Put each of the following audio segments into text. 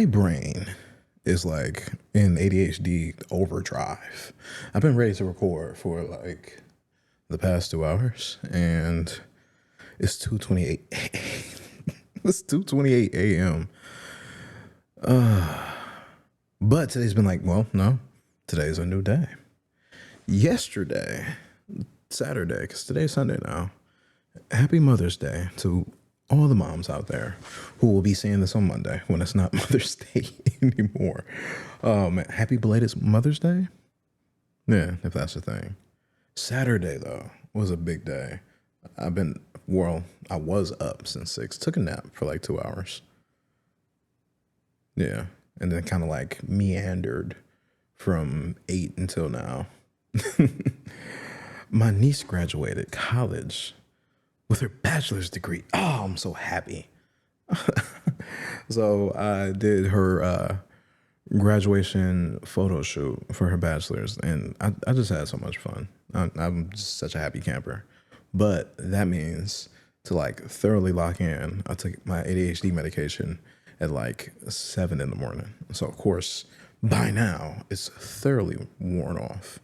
My brain is like in ADHD overdrive. I've been ready to record for like the past 2 hours, and it's 2:28. It's 2:28 a.m. But today's been like, well, no, today's a new day. Yesterday, Saturday, because today's Sunday now. Happy Mother's Day to all the moms out there who will be seeing this on Monday when it's not Mother's Day anymore. Happy belated Mother's Day. Yeah, if that's the thing. Saturday though was a big day. I was up since 6. Took a nap for like 2 hours. Yeah, and then kind of like meandered from 8 until now. My niece graduated college with her bachelor's degree. Oh, I'm so happy. So I did her graduation photo shoot for her bachelor's, and I just had so much fun. I'm just such a happy camper. But that means to like thoroughly lock in, I took my ADHD medication at like 7 in the morning. So of course, by now it's thoroughly worn off.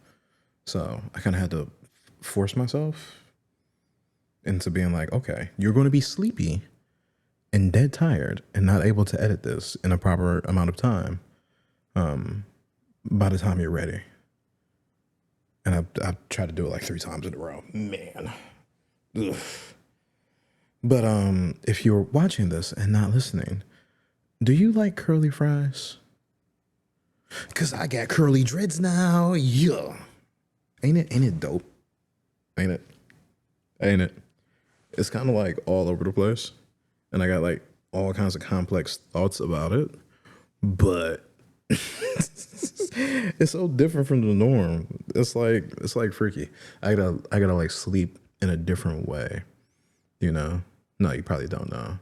So I kind of had to force myself into being like, okay, you're going to be sleepy and dead tired and not able to edit this in a proper amount of time by the time you're ready. And I tried to do it like 3 times in a row. Man. Ugh. But if you're watching this and not listening, do you like curly fries? Because I got curly dreads now. Yeah. Ain't it dope? Ain't it? It's kind of like all over the place. And I got like all kinds of complex thoughts about it. But it's so different from the norm. It's like freaky. I gotta like sleep in a different way. You know? No, you probably don't know.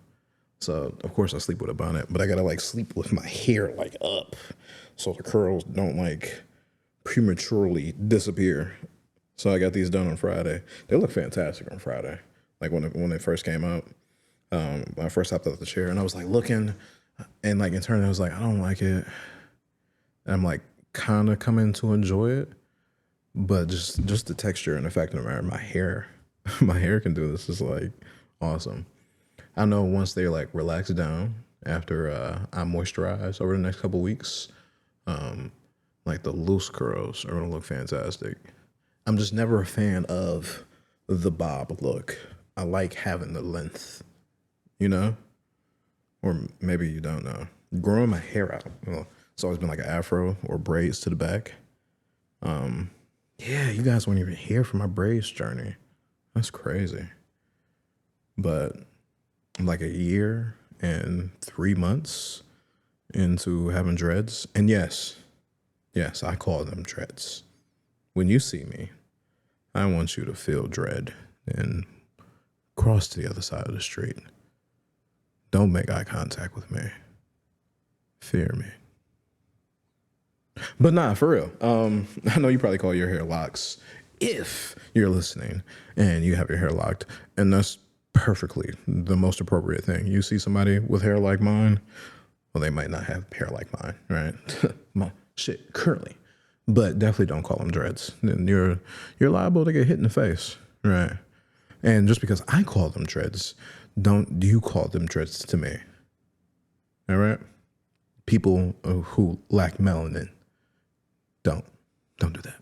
So of course I sleep with a bonnet, but I gotta like sleep with my hair like up so the curls don't like prematurely disappear. So I got these done on Friday. They look fantastic on Friday. Like when they first came out, when I first hopped out of the chair, and I was like looking, and like internally I was like, I don't like it. And I'm like kind of coming to enjoy it, but just the texture and the fact of the matter, my hair, my hair can do this. Is like awesome. I know once they like relax down after I moisturize over the next couple weeks, like the loose curls are gonna look fantastic. I'm just never a fan of the bob look. I like having the length, you know? Or maybe you don't know. Growing my hair out. Well, it's always been like an afro or braids to the back. Yeah, you guys weren't even here for my braids journey. That's crazy. But I'm like a year and 3 months into having dreads. And yes, I call them dreads. When you see me, I want you to feel dread and cross to the other side of the street. Don't make eye contact with me. Fear me. But nah, for real. I know you probably call your hair locks if you're listening and you have your hair locked, and that's perfectly the most appropriate thing. You see somebody with hair like mine, well, they might not have hair like mine, right? My shit, curly. But definitely don't call them dreads. Then you're liable to get hit in the face, right? And just because I call them dreads, don't you call them dreads to me. All right? People who lack melanin, don't do that.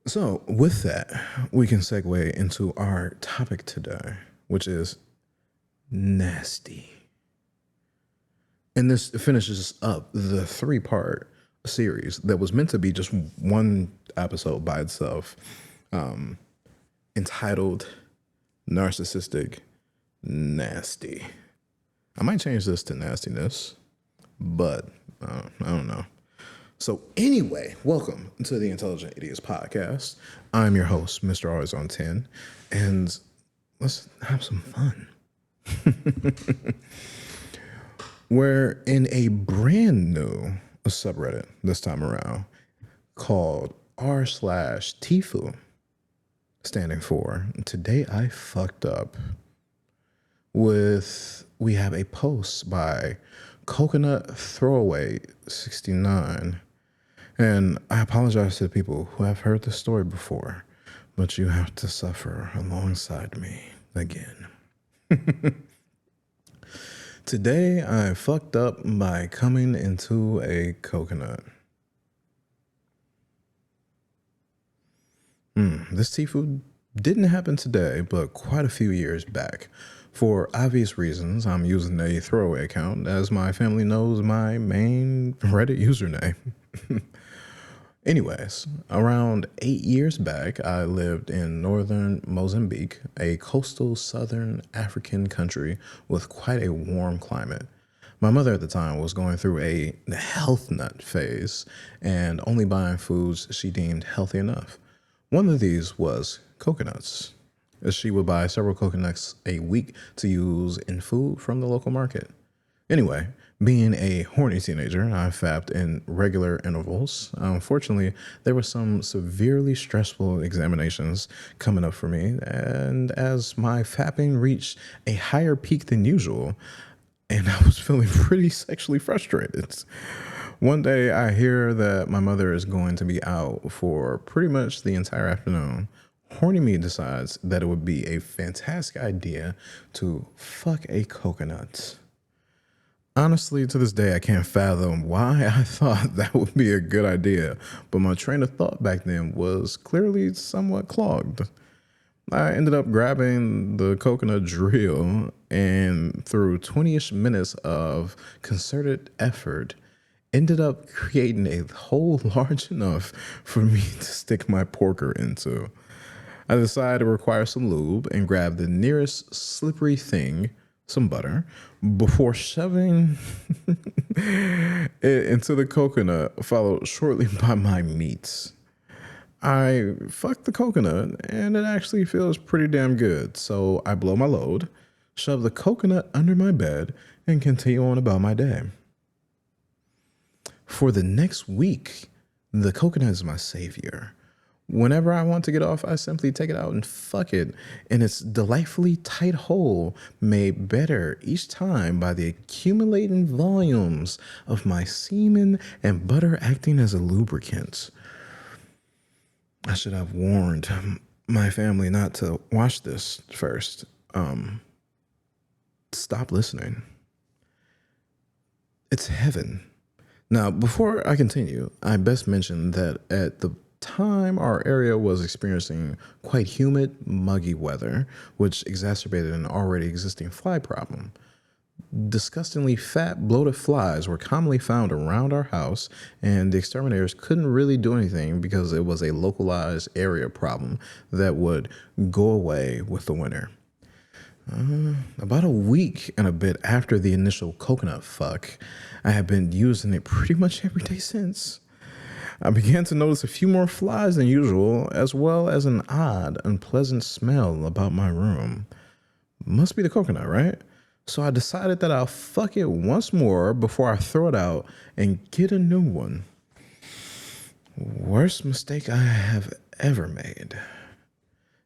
So with that, we can segue into our topic today, which is nasty. And this finishes up the 3-part series that was meant to be just one episode by itself, entitled Narcissistic Nasty. I might change this to nastiness, but I don't know. So anyway, welcome to the Intelligent Idiots Podcast. I'm your host, Mr. Always on 10, and let's have some fun. We're in a brand new subreddit this time around called r/Tifu, standing for Today I Fucked Up. We have a post by Coconut Throwaway 69. And I apologize to the people who have heard this story before, but you have to suffer alongside me again. Today, I fucked up by coming into a coconut. This seafood didn't happen today, but quite a few years back. For obvious reasons, I'm using a throwaway account as my family knows my main Reddit username. Anyways, around 8 years back, I lived in northern Mozambique, a coastal southern African country with quite a warm climate. My mother at the time was going through a health nut phase and only buying foods she deemed healthy enough. One of these was coconuts. She would buy several coconuts a week to use in food from the local market. Anyway, being a horny teenager, I fapped in regular intervals. Unfortunately, there were some severely stressful examinations coming up for me, and as my fapping reached a higher peak than usual, and I was feeling pretty sexually frustrated. One day, I hear that my mother is going to be out for pretty much the entire afternoon. Horny me decides that it would be a fantastic idea to fuck a coconut. Honestly, to this day, I can't fathom why I thought that would be a good idea, but my train of thought back then was clearly somewhat clogged. I ended up grabbing the coconut drill, and through 20-ish minutes of concerted effort, ended up creating a hole large enough for me to stick my porker into. I decided to require some lube and grab the nearest slippery thing, some butter, before shoving it into the coconut, followed shortly by my meats. I fucked the coconut and it actually feels pretty damn good. So I blow my load, shove the coconut under my bed, and continue on about my day. For the next week, the coconut is my savior. Whenever I want to get off, I simply take it out and fuck it in its delightfully tight hole, made better each time by the accumulating volumes of my semen and butter acting as a lubricant. I should have warned my family not to watch this first. Stop listening. It's heaven. Now, before I continue, I best mention that at the time our area was experiencing quite humid, muggy weather, which exacerbated an already existing fly problem. Disgustingly fat, bloated flies were commonly found around our house, and the exterminators couldn't really do anything because it was a localized area problem that would go away with the winter. About a week and a bit after the initial coconut fuck, I have been using it pretty much every day since. I began to notice a few more flies than usual, as well as an odd, unpleasant smell about my room. Must be the coconut, right? So I decided that I'll fuck it once more before I throw it out and get a new one. Worst mistake I have ever made.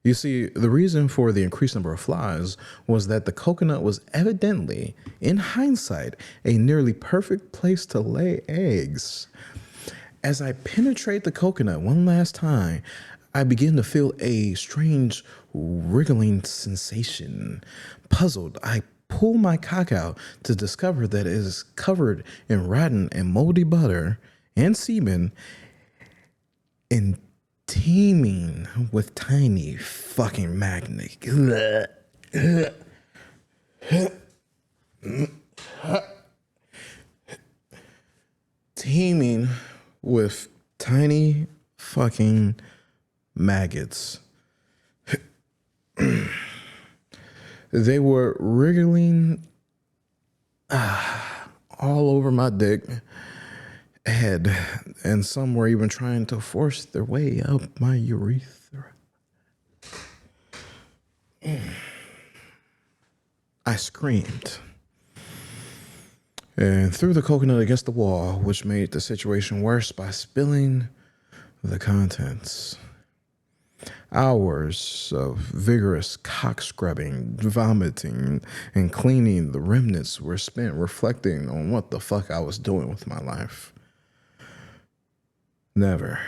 You see, the reason for the increased number of flies was that the coconut was evidently, in hindsight, a nearly perfect place to lay eggs. As I penetrate the coconut one last time, I begin to feel a strange wriggling sensation. Puzzled, I pull my cock out to discover that it is covered in rotten and moldy butter and semen and teeming with tiny fucking magnets. Teeming with tiny fucking maggots. They were wriggling all over my dick, head, and some were even trying to force their way up my urethra. I screamed and threw the coconut against the wall, which made the situation worse by spilling the contents. Hours of vigorous cock scrubbing, vomiting, and cleaning the remnants were spent reflecting on what the fuck I was doing with my life. Never.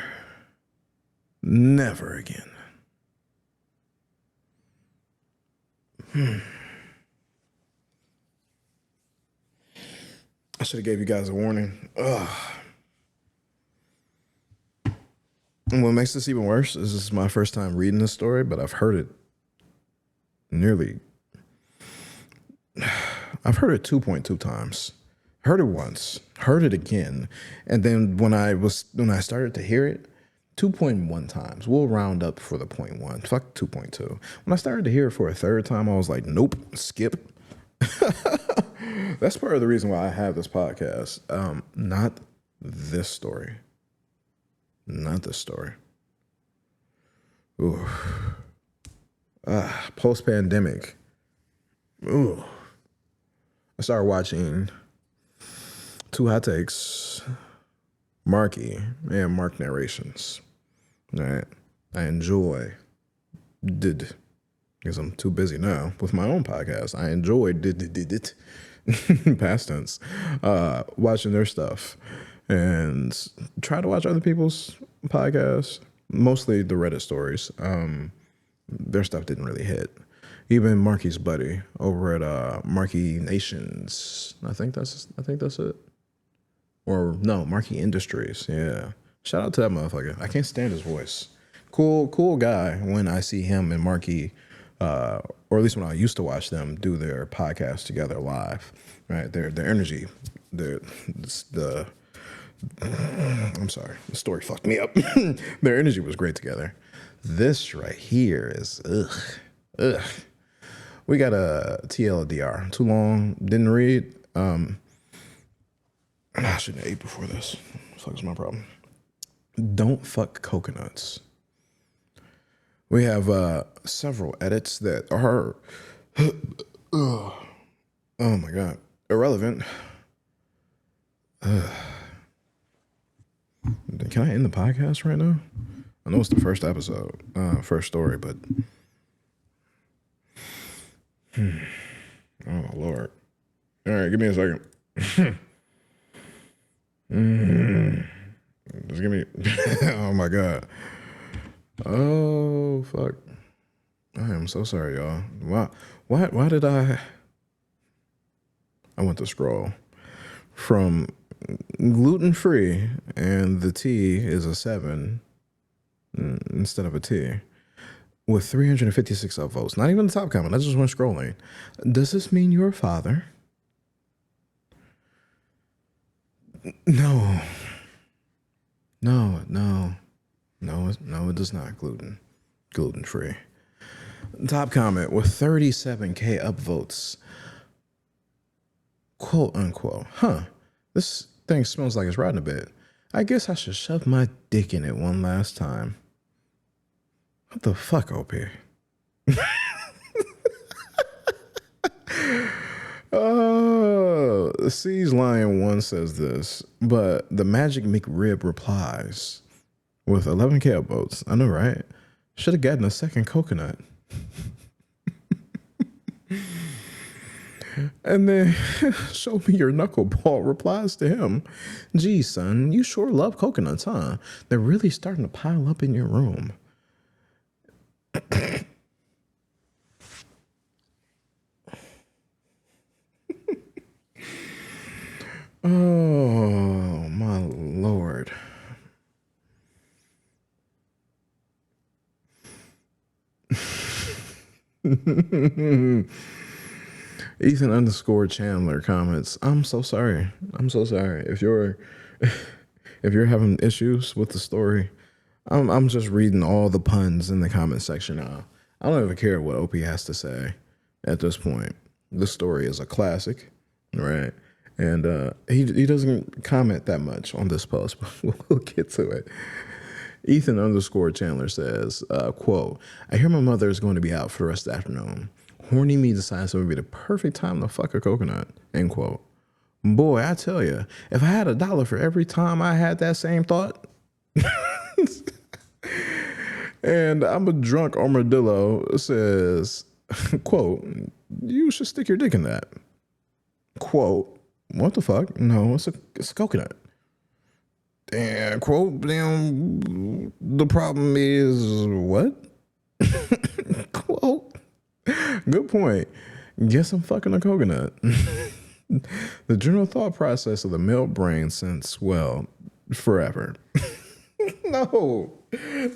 Never again. I should have gave you guys a warning. Ugh. And what makes this even worse is this is my first time reading this story, but I've heard it 2.2 times. Heard it once, heard it again, and then when I started to hear it, 2.1 times. We'll round up for the 0.1. Fuck 2.2. When I started to hear it for a third time, I was like, nope, skip. That's part of the reason why I have this podcast. Not this story. Not this story. Ooh. Post-pandemic. Ooh. I started watching Two Hot Takes, Marky, and Mark narrations. All right. I did, because I'm too busy now with my own podcast. I enjoyed did it, past tense, watching their stuff and try to watch other people's podcasts, mostly the Reddit stories. Their stuff didn't really hit. Even Marky's buddy over at Marky Nations, I think that's it. Or no, Marky Industries. Yeah. Shout out to that motherfucker. I can't stand his voice. Cool guy when I see him and Marky, or at least when I used to watch them do their podcast together live. Right? Their energy. I'm sorry. The story fucked me up. Their energy was great together. This right here is ugh. We got a TLDR. Too long. Didn't read. I shouldn't have ate before this. What the fuck is my problem? Don't fuck coconuts. We have several edits that are, oh my God, irrelevant. Can I end the podcast right now? I know it's the first episode, first story, but oh Lord. All right, give me a second. Just give me. Oh my God. Oh fuck. I am so sorry, y'all. Why did I went to scroll from gluten free and the T is a 7 instead of a T with 356 upvotes. Not even the top comment. I just went scrolling. Does this mean you're a father? No, it does not. Gluten free. Top comment with 37K upvotes. Quote unquote. This thing smells like it's rotten a bit. I guess I should shove my dick in it one last time. What the fuck, OP? C's Lion 1 says this, but the Magic McRib replies with 11K upvotes. I know, right? Should have gotten a second coconut. And then show me your knuckleball replies to him. Gee, son, you sure love coconuts, huh? They're really starting to pile up in your room. Oh, my Lord. Ethan _ Chandler comments, I'm so sorry. If you're having issues with the story, I'm just reading all the puns in the comment section now. I don't even care what OP has to say at this point. This story is a classic, right? And he doesn't comment that much on this post, but we'll get to it. Ethan _ Chandler says, quote, I hear my mother is going to be out for the rest of the afternoon. Horny me decides it would be the perfect time to fuck a coconut, end quote. Boy, I tell you, if I had $1 for every time I had that same thought, And I'm a drunk armadillo says, quote, you should stick your dick in that. Quote, what the fuck? No, it's a coconut. And quote, damn, the problem is what? Quote, good point. Guess I'm fucking a coconut. The general thought process of the male brain since, well, forever. No,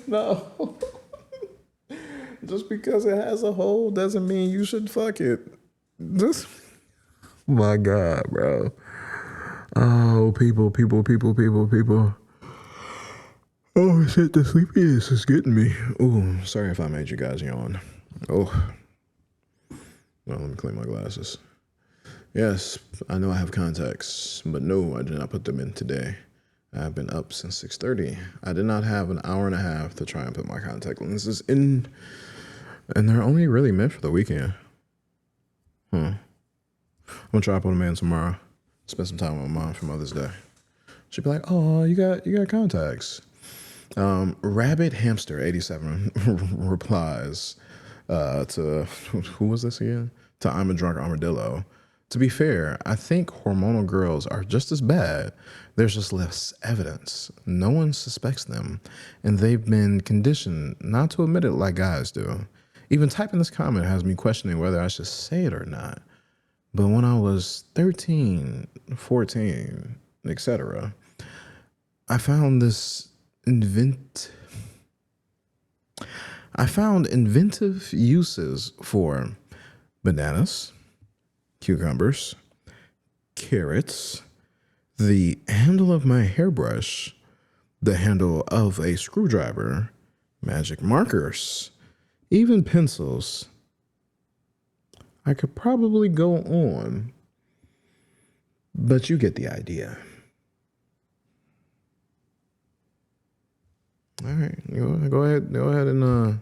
no. Just because it has a hole doesn't mean you should fuck it. Just, my God, bro. Oh, people. Oh, shit, the sleepiness is getting me. Oh, sorry if I made you guys yawn. Oh, well, let me clean my glasses. Yes, I know I have contacts, but no, I did not put them in today. I've been up since 6:30. I did not have an hour and a half to try and put my contact lenses in, and they're only really meant for the weekend. I'm gonna try to put them in tomorrow. Spend some time with my mom for Mother's Day. She'd be like, "Oh, you got contacts." Rabbit Hamster 87 replies to who was this again? To I'm a Drunk Armadillo. To be fair, I think hormonal girls are just as bad. There's just less evidence. No one suspects them, and they've been conditioned not to admit it like guys do. Even typing this comment has me questioning whether I should say it or not. But when I was 13, 14, etc., I found inventive uses for bananas, cucumbers, carrots, the handle of my hairbrush, the handle of a screwdriver, magic markers, even pencils. I could probably go on, but you get the idea. All right, go ahead and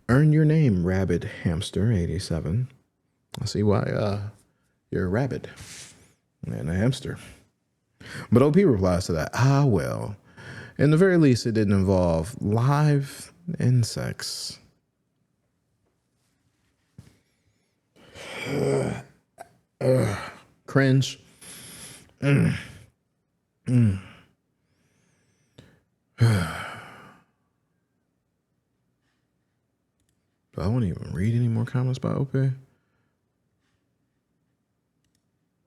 earn your name, Rabbit Hamster 87. I see why you're a rabbit and a hamster. But OP replies to that, well, in the very least, it didn't involve live insects. Cringe. I won't even read any more comments by OP.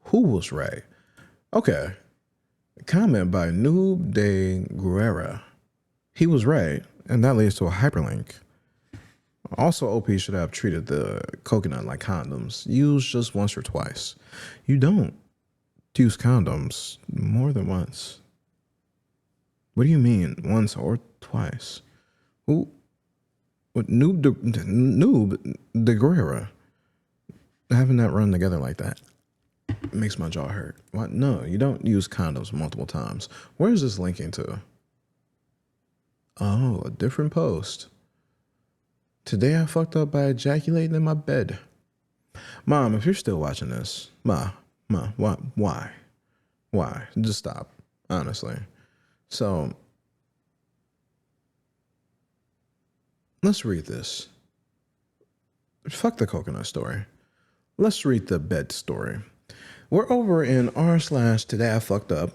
Who was right? Okay. Comment by Noob de Guerrera. He was right, and that leads to a hyperlink. Also, OP should have treated the coconut like condoms. Use just once or twice. You don't use condoms more than once. What do you mean, once or twice? Who? What, Noob de Guerrera? Having that run together like that makes my jaw hurt. What? No, you don't use condoms multiple times. Where is this linking to? Oh, a different post. Today I fucked up by ejaculating in my bed. Mom, if you're still watching this, why? Why? Just stop, honestly. So, let's read this. Fuck the coconut story. Let's read the bed story. We're over in r/today I fucked up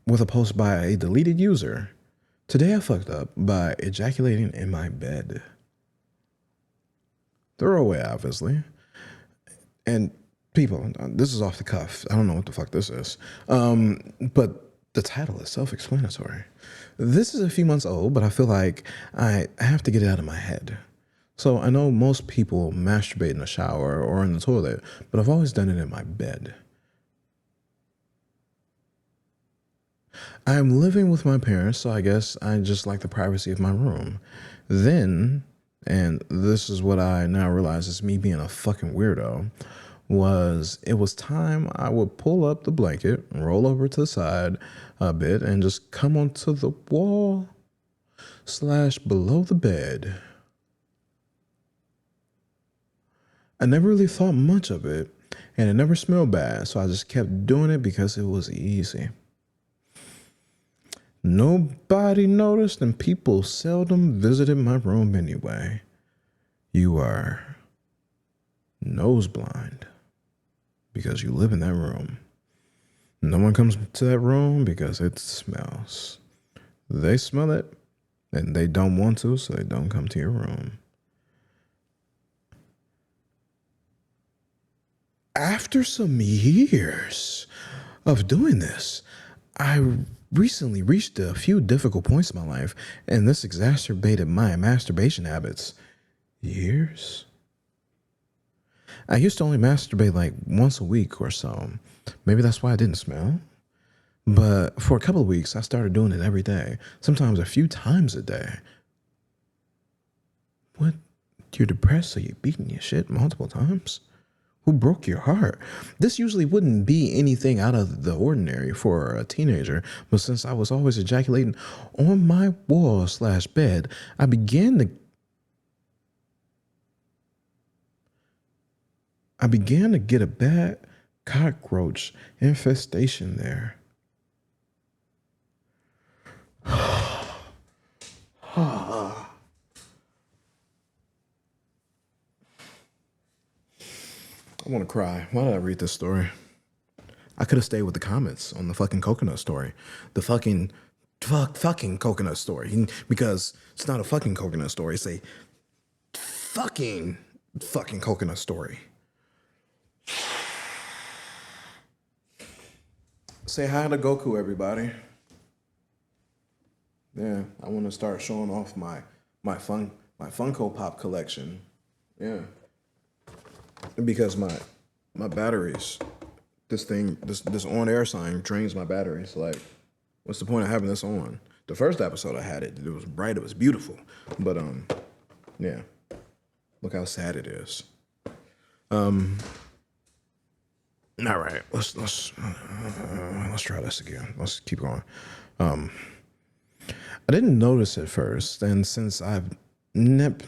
with a post by a deleted user. Today I fucked up by ejaculating in my bed. Throwaway, obviously. And people, this is off the cuff. I don't know what the fuck this is. But the title is self-explanatory. This is a few months old, but I feel like I have to get it out of my head. So I know most people masturbate in the shower or in the toilet, but I've always done it in my bed. I'm living with my parents, so I guess I just like the privacy of my room. Then, and this is what I now realize is me being a fucking weirdo, it was time I would pull up the blanket, roll over to the side a bit, and just come onto the wall / below the bed. I never really thought much of it, and it never smelled bad, so I just kept doing it because it was easy. Nobody noticed, and people seldom visited my room anyway. You are nose blind because you live in that room. No one comes to that room because it smells. They smell it, and they don't want to, so they don't come to your room. After some years of doing this, I recently reached a few difficult points in my life, and this exacerbated my masturbation habits. Years? I used to only masturbate like once a week or so. Maybe that's why I didn't smell. But for a couple of weeks, I started doing it every day, sometimes a few times a day. What? You're depressed, so you're beating your shit multiple times? Who broke your heart? This usually wouldn't be anything out of the ordinary for a teenager, but since I was always ejaculating on my wall/bed, I began to get a bad cockroach infestation there. I want to cry. Why did I read this story? I could have stayed with the comments on the fucking coconut story. The fucking coconut story. Because it's not a fucking coconut story. It's a fucking coconut story. Say hi to Goku, everybody. Yeah, I want to start showing off my Funko Pop collection. Yeah. Because my batteries, this on air sign drains my batteries. Like, what's the point of having this on? The first episode I had it was bright, it was beautiful. But yeah. Look how sad it is. All right, let's try this again. Let's keep going. I didn't notice it first, and since I've never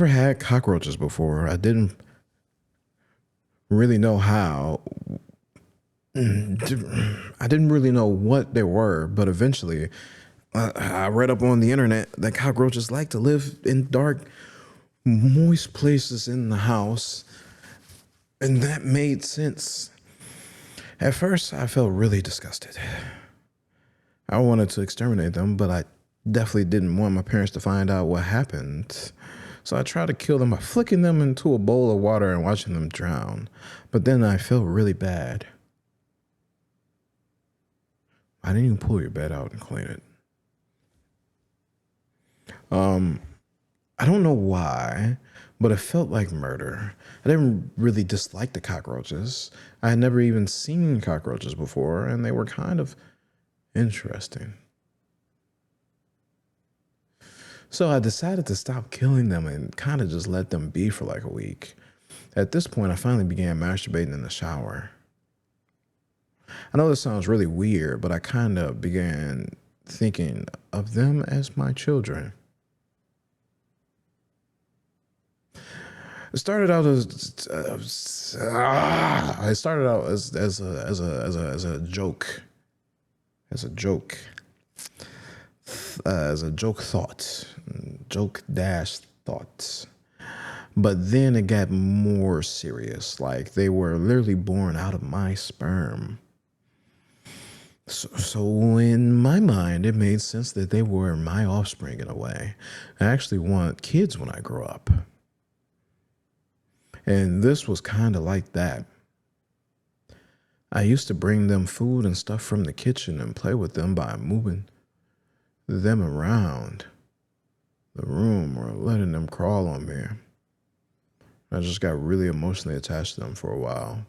had cockroaches before, I didn't really know how. I didn't really know what they were, but eventually I read up on the internet that cockroaches like to live in dark, moist places in the house, and that made sense. At first, I felt really disgusted. I wanted to exterminate them, but I definitely didn't want my parents to find out what happened. So I tried to kill them by flicking them into a bowl of water and watching them drown. But then I felt really bad. I didn't even pull your bed out and clean it. I don't know why, but it felt like murder. I didn't really dislike the cockroaches. I had never even seen cockroaches before, and they were kind of interesting. So I decided to stop killing them and kind of just let them be for like a week. At this point, I finally began masturbating in the shower. I know this sounds really weird, but I kind of began thinking of them as my children. It started out as a joke, joke dash thoughts. But then it got more serious. Like they were literally born out of my sperm. So in my mind, it made sense that they were my offspring in a way. I actually want kids when I grow up. And this was kind of like that. I used to bring them food and stuff from the kitchen and play with them by moving them around the room or letting them crawl on me. I just got really emotionally attached to them for a while,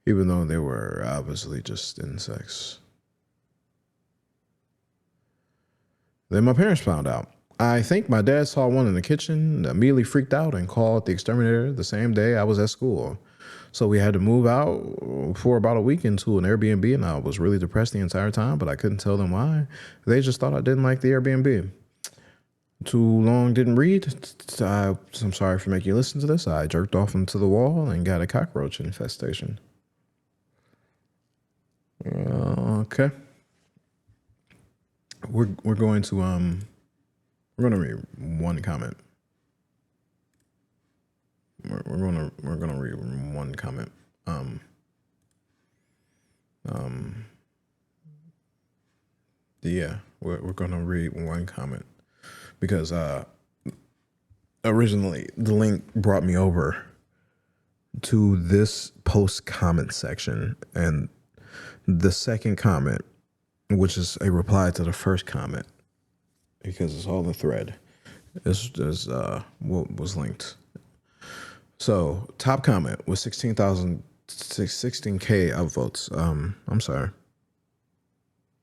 even though they were obviously just insects. Then my parents found out. I think my dad saw one in the kitchen, immediately freaked out and called the exterminator the same day I was at school. So we had to move out for about a week into an Airbnb, and I was really depressed the entire time, but I couldn't tell them why. They just thought I didn't like the Airbnb. Too long didn't read. I'm sorry for making you listen to this. I jerked off into the wall and got a cockroach infestation. Okay. we're going to read one comment. We're gonna read one comment. Yeah, we're gonna read one comment because originally the link brought me over to this post comment section, and the second comment, which is a reply to the first comment, because it's all the thread, is what was linked. So top comment was 16,000, 16K upvotes. I'm sorry.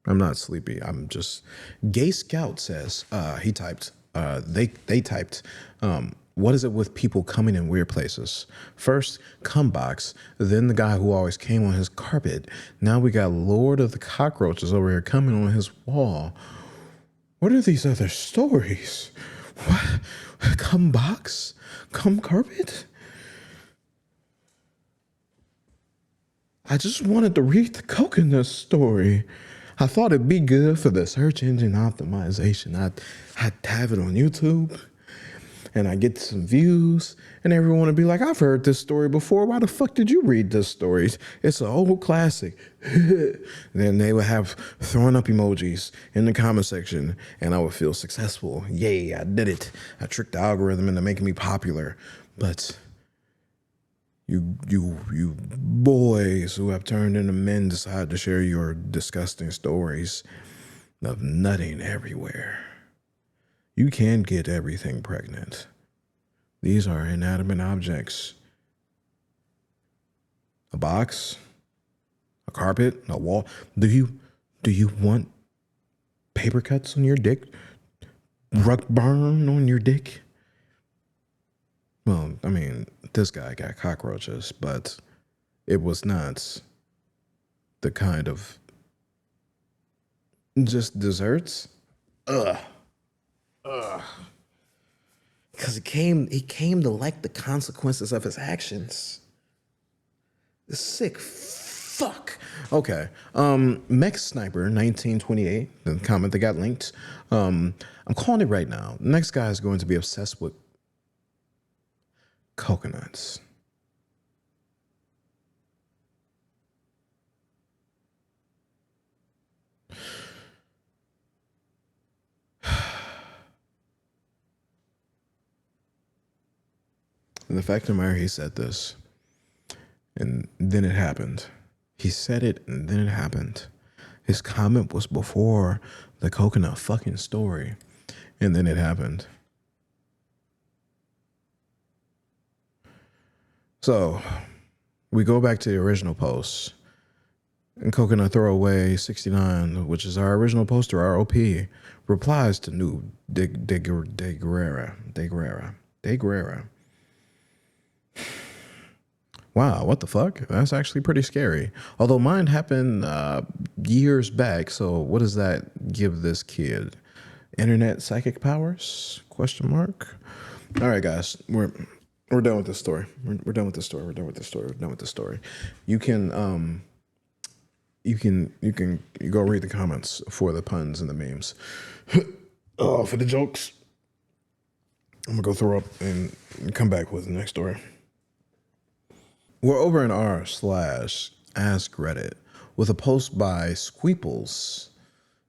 I'm not sleepy. I'm just. Gay Scout says he typed. They typed. What is it with people coming in weird places? First, Cumbox, then the guy who always came on his carpet. Now we got Lord of the Cockroaches over here coming on his wall. What are these other stories? What? Cumbox? Cum carpet? I just wanted to read the coconut story. I thought it'd be good for the search engine optimization. I'd have it on YouTube, and I get some views, and everyone would be like, I've heard this story before. Why the fuck did you read this story? It's an old classic. Then they would have throwing up emojis in the comment section, and I would feel successful. Yay, I did it. I tricked the algorithm into making me popular. But you boys who have turned into men decide to share your disgusting stories of nutting everywhere. You can't get everything pregnant. These are inanimate objects. A box, a carpet, a wall. Do you want paper cuts on your dick? Rug burn on your dick? Well, I mean, this guy got cockroaches, but it was not the kind of just desserts. Because he came to like the consequences of his actions. The sick fuck. Okay. Mech Sniper 1928, the comment that got linked. I'm calling it right now. The next guy is going to be obsessed with coconuts. And the fact of the matter, he said this, and then it happened. He said it, and then it happened. His comment was before the coconut fucking story, and then it happened. So we go back to the original post, and Coconut Throwaway 69, which is our original poster, our OP, replies to New De Guerrera. Wow, what the fuck? That's actually pretty scary. Although mine happened years back, so what does that give this kid? Internet psychic powers? Question mark. All right, guys, we're done with this story. We're done with this story. We're done with this story. We're done with this story. You can go read the comments for the puns and the memes. For the jokes, I'm gonna go throw up and come back with the next story. We're over in r/Ask Reddit with a post by Squeeples,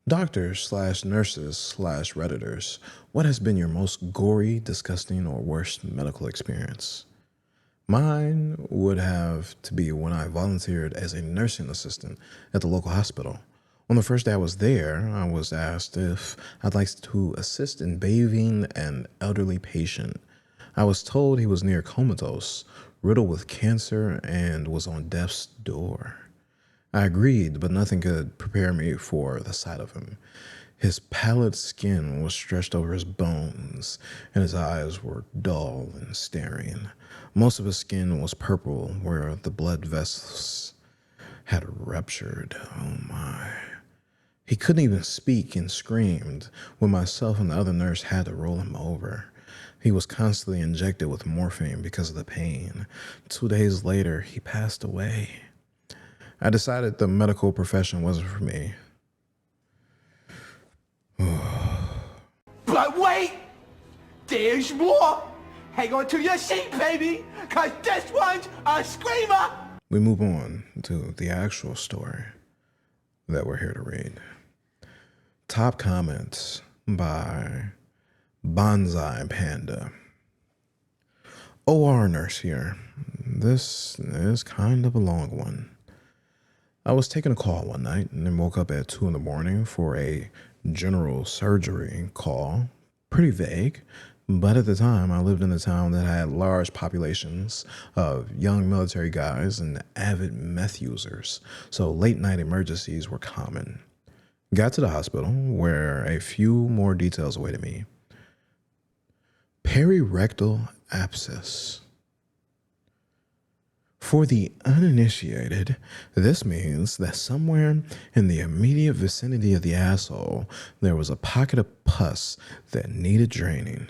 doctors/nurses/redditors. What has been your most gory, disgusting, or worst medical experience? Mine would have to be when I volunteered as a nursing assistant at the local hospital. On the first day I was there, I was asked if I'd like to assist in bathing an elderly patient. I was told he was near comatose, riddled with cancer, and was on death's door. I agreed, but nothing could prepare me for the sight of him. His pallid skin was stretched over his bones, and his eyes were dull and staring. Most of his skin was purple, where the blood vessels had ruptured. Oh my. He couldn't even speak and screamed when myself and the other nurse had to roll him over. He was constantly injected with morphine because of the pain. 2 days later, he passed away. I decided the medical profession wasn't for me. There's more. Hang on to your seat, baby, because this one's a screamer. We move on to the actual story that we're here to read. Top comments by Bonsai Panda. OR nurse here. This is kind of a long one. I was taking a call one night and then woke up at 2 a.m. for a general surgery call. Pretty vague, but at the time I lived in a town that had large populations of young military guys and avid meth users, so late night emergencies were common. Got to the hospital where a few more details awaited me. Perirectal abscess. For the uninitiated, this means that somewhere in the immediate vicinity of the asshole, there was a pocket of pus that needed draining.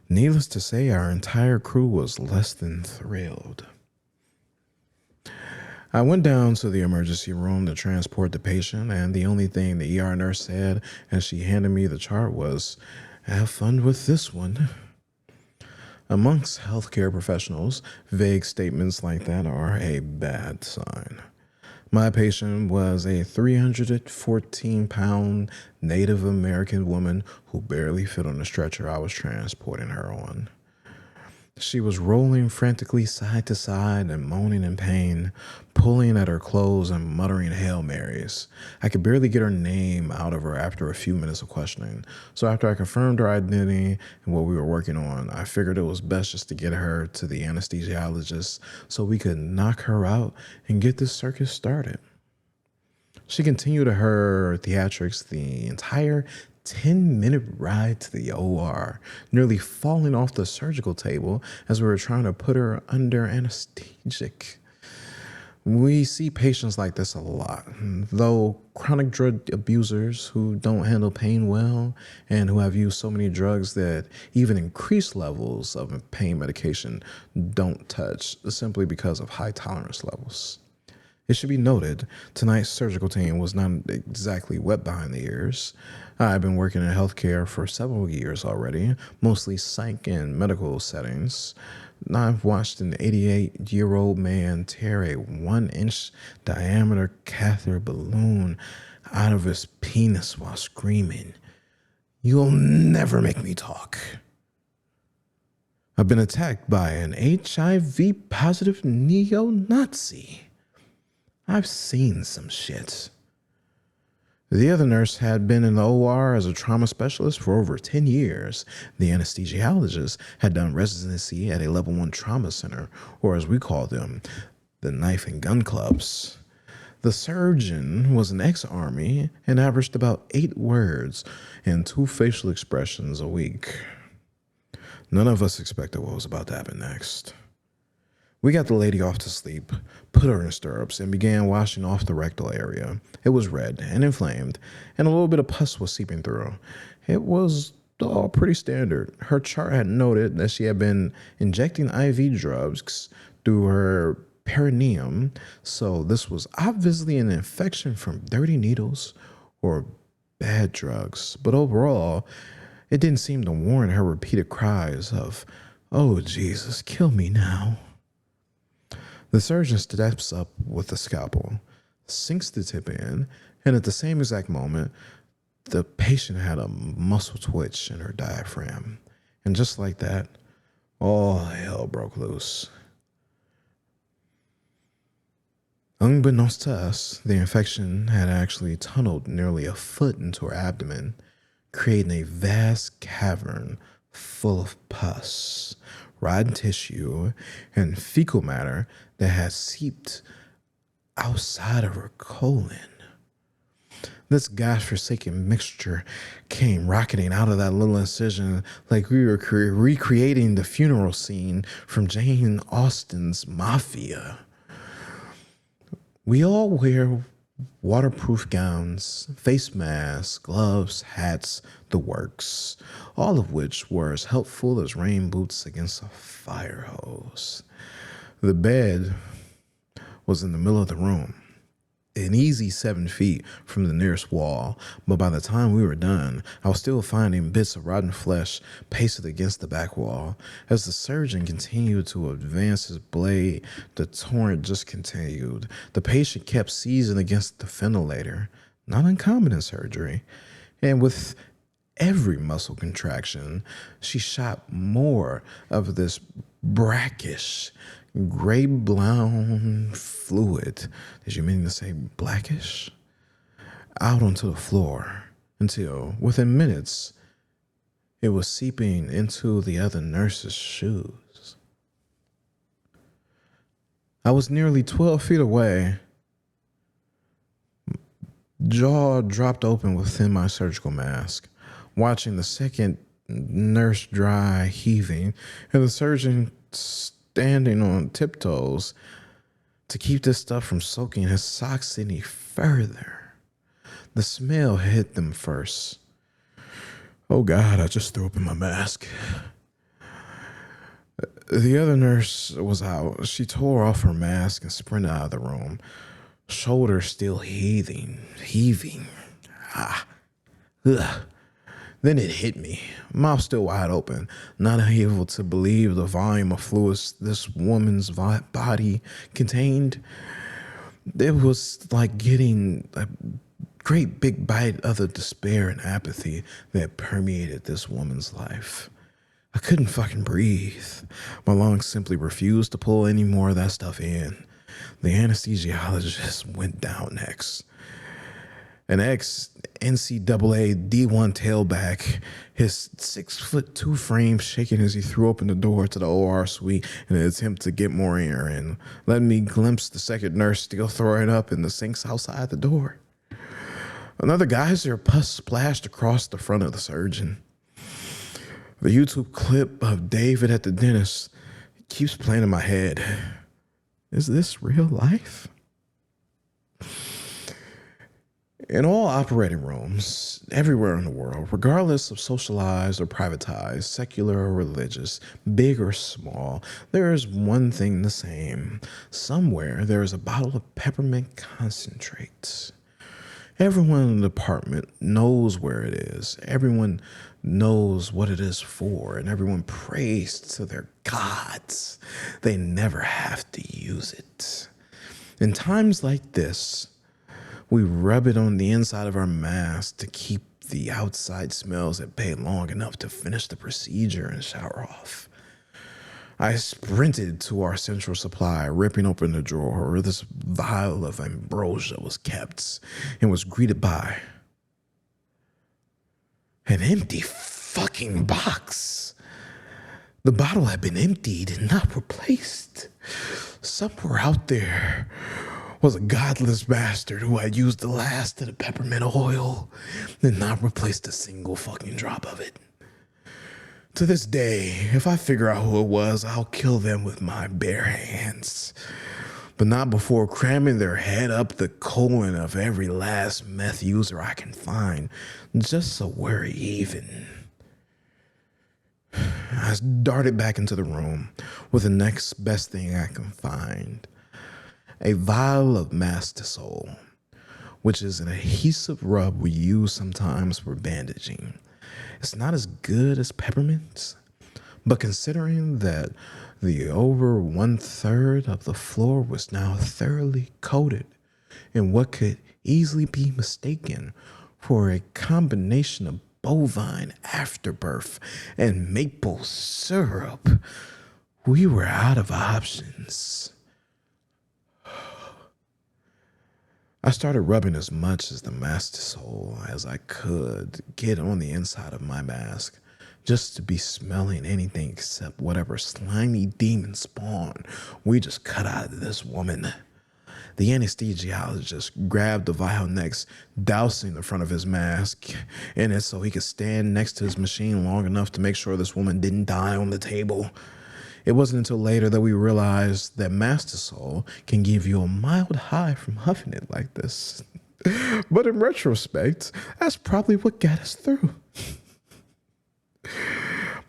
Needless to say, our entire crew was less than thrilled. I went down to the emergency room to transport the patient, and the only thing the ER nurse said as she handed me the chart was, "Have fun with this one." Amongst healthcare professionals, vague statements like that are a bad sign. My patient was a 314-pound Native American woman who barely fit on the stretcher I was transporting her on. She was rolling frantically side to side and moaning in pain, pulling at her clothes and muttering Hail Marys. I could barely get her name out of her after a few minutes of questioning. So after I confirmed her identity and what we were working on, I figured it was best just to get her to the anesthesiologist so we could knock her out and get this circus started. She continued her theatrics the entire 10-minute ride to the OR, nearly falling off the surgical table as we were trying to put her under anesthetic. We see patients like this a lot, though chronic drug abusers who don't handle pain well and who have used so many drugs that even increased levels of pain medication don't touch simply because of high tolerance levels. It should be noted, tonight's surgical team was not exactly wet behind the ears. I've been working in healthcare for several years already, mostly psych and medical settings. I've watched an 88-year-old man tear a 1-inch diameter catheter balloon out of his penis while screaming, "You'll never make me talk." I've been attacked by an HIV-positive neo-Nazi. I've seen some shit. The other nurse had been in the OR as a trauma specialist for over 10 years. The anesthesiologist had done residency at a level 1 trauma center, or as we call them, the knife and gun clubs. The surgeon was an ex-army and averaged about 8 words and 2 facial expressions a week. None of us expected what was about to happen next. We got the lady off to sleep, put her in stirrups, and began washing off the rectal area. It was red and inflamed, and a little bit of pus was seeping through. It was all pretty standard. Her chart had noted that she had been injecting IV drugs through her perineum, so this was obviously an infection from dirty needles or bad drugs. But overall, it didn't seem to warrant her repeated cries of, "Oh, Jesus, kill me now." The surgeon steps up with the scalpel, sinks the tip in, and at the same exact moment, the patient had a muscle twitch in her diaphragm. And just like that, all hell broke loose. Unbeknownst to us, the infection had actually tunneled nearly a foot into her abdomen, creating a vast cavern full of pus, rotten tissue, and fecal matter that had seeped outside of her colon. This godforsaken mixture came rocketing out of that little incision like we were recreating the funeral scene from Jane Austen's Mafia. We all wear waterproof gowns, face masks, gloves, hats, the works, all of which were as helpful as rain boots against a fire hose. The bed was in the middle of the room. an easy 7 feet from the nearest wall, but by the time we were done, I was still finding bits of rotten flesh pasted against the back wall. As the surgeon continued to advance his blade, the torrent just continued. The patient kept seizing against the ventilator, not uncommon in surgery, and with every muscle contraction, she shot more of this brackish, gray brown fluid. Did you mean to say blackish? Out onto the floor until, within minutes, it was seeping into the other nurse's shoes. I was nearly 12 feet away, jaw dropped open within my surgical mask, watching the second nurse dry heaving and the surgeon standing on tiptoes to keep this stuff from soaking his socks any further. The smell hit them first. Oh God, I just threw up in my mask. The other nurse was out. She tore off her mask and sprinted out of the room, shoulders still heaving. Ugh. Then it hit me, mouth still wide open, not able to believe the volume of fluids this woman's body contained. It was like getting a great big bite of the despair and apathy that permeated this woman's life. I couldn't fucking breathe. My lungs simply refused to pull any more of that stuff in. The anesthesiologist went down next. An ex-NCAA D1 tailback, his 6'2" frame shaking as he threw open the door to the OR suite in an attempt to get more air in, letting me glimpse the second nurse still throwing up in the sinks outside the door. Another geyser of pus splashed across the front of the surgeon. The YouTube clip of David at the dentist keeps playing in my head. Is this real life? In all operating rooms, everywhere in the world, regardless of socialized or privatized, secular or religious, big or small, there is one thing the same. Somewhere there is a bottle of peppermint concentrate. Everyone in the department knows where it is. Everyone knows what it is for, and everyone prays to their gods. They never have to use it. In times like this, we rub it on the inside of our mask to keep the outside smells at bay long enough to finish the procedure and shower off. I sprinted to our central supply, ripping open the drawer where this vial of ambrosia was kept, and was greeted by an empty fucking box. The bottle had been emptied and not replaced. Somewhere out there was a godless bastard who had used the last of the peppermint oil and not replaced a single fucking drop of it. To this day, if I figure out who it was, I'll kill them with my bare hands. But not before cramming their head up the colon of every last meth user I can find, just so we're even. I darted back into the room with the next best thing I can find. A vial of Mastisol, which is an adhesive rub we use sometimes for bandaging. It's not as good as peppermint, but considering that the over 1/3 of the floor was now thoroughly coated in what could easily be mistaken for a combination of bovine afterbirth and maple syrup, we were out of options. I started rubbing as much as the Mastisol as I could get on the inside of my mask, just to be smelling anything except whatever slimy demon spawn we just cut out of this woman. The anesthesiologist grabbed the vial next, dousing the front of his mask in it so he could stand next to his machine long enough to make sure this woman didn't die on the table. It wasn't until later that we realized that Mastisol can give you a mild high from huffing it like this. But in retrospect, that's probably what got us through.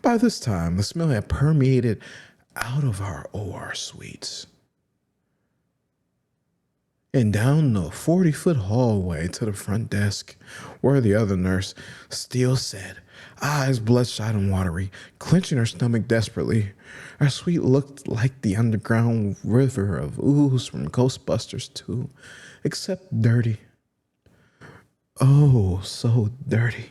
By this time, the smell had permeated out of our OR suites. and down the 40-foot hallway to the front desk, where the other nurse still sat, eyes bloodshot and watery, clenching her stomach desperately. Our suite looked like the underground river of ooze from Ghostbusters 2, except dirty. Oh, so dirty.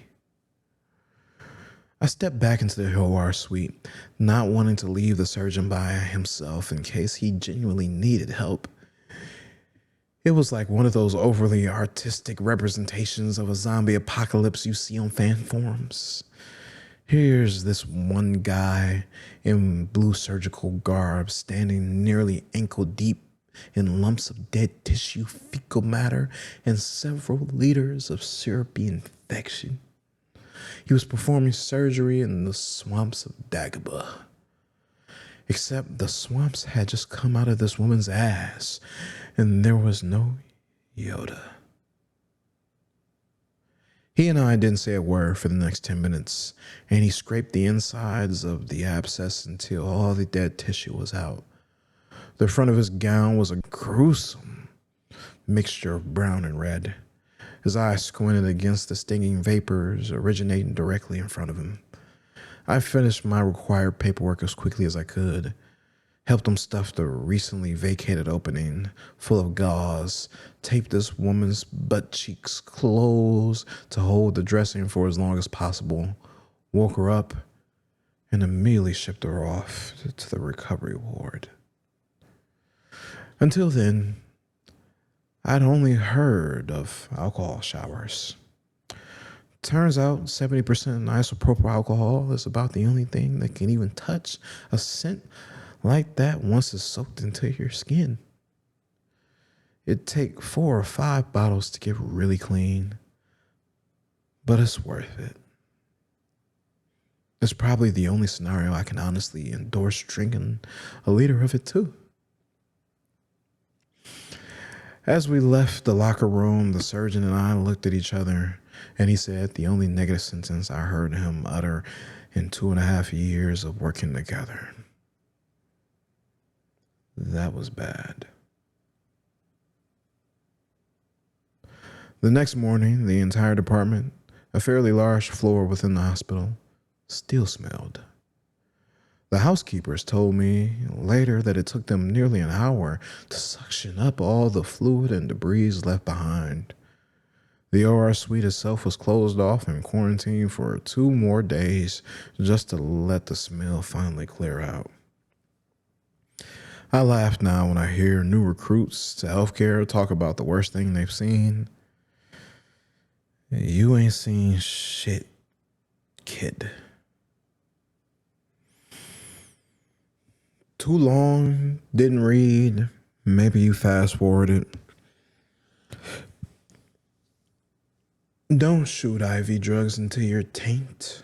I stepped back into the OR suite, not wanting to leave the surgeon by himself in case he genuinely needed help. It was like one of those overly artistic representations of a zombie apocalypse you see on fan forums. Here's this one guy in blue surgical garb standing nearly ankle deep in lumps of dead tissue, fecal matter, and several liters of syrupy infection. He was performing surgery in the swamps of Dagobah. Except the swamps had just come out of this woman's ass, and there was no Yoda. He and I didn't say a word for the next 10 minutes, and he scraped the insides of the abscess until all the dead tissue was out. The front of his gown was a gruesome mixture of brown and red. His eyes squinted against the stinging vapors originating directly in front of him. I finished my required paperwork as quickly as I could, helped him stuff the recently vacated opening full of gauze, taped this woman's butt cheeks closed to hold the dressing for as long as possible, woke her up, and immediately shipped her off to the recovery ward. Until then, I'd only heard of alcohol showers. Turns out 70% isopropyl alcohol is about the only thing that can even touch a scent like that once it's soaked into your skin. It'd take 4 or 5 bottles to get really clean, but it's worth it. It's probably the only scenario I can honestly endorse drinking a liter of it too. As we left the locker room, the surgeon and I looked at each other, and he said the only negative sentence I heard him utter in 2.5 years of working together. That was bad. The next morning, the entire department, a fairly large floor within the hospital, still smelled. The housekeepers told me later that it took them nearly an hour to suction up all the fluid and debris left behind. The OR suite itself was closed off and quarantined for 2 more days just to let the smell finally clear out. I laugh now when I hear new recruits to healthcare talk about the worst thing they've seen. You ain't seen shit, kid. Too long, didn't read, maybe you fast forwarded. Don't shoot IV drugs into your taint.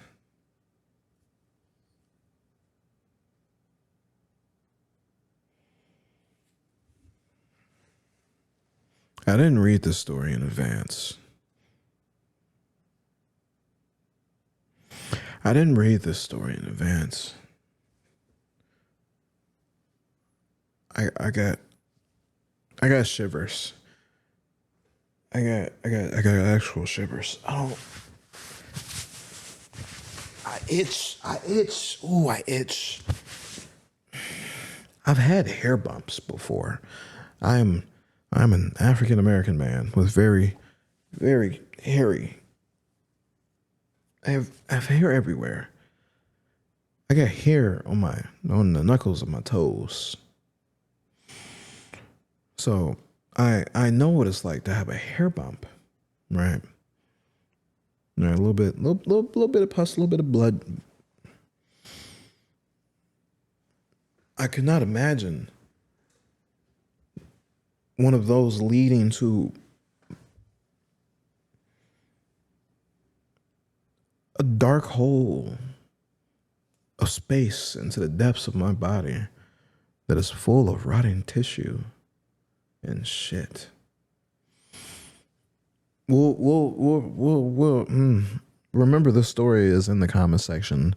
I didn't read this story in advance. I got shivers. I got actual shivers. I itch. Ooh, I itch. I've had hair bumps before. I'm an African American man with very, very hairy. I have hair everywhere. I got hair on the knuckles of my toes. So I know what it's like to have a hair bump, right? A little bit of pus, a little bit of blood. I could not imagine one of those leading to a dark hole of space into the depths of my body that is full of rotting tissue and shit. We'll remember this story is in the comment section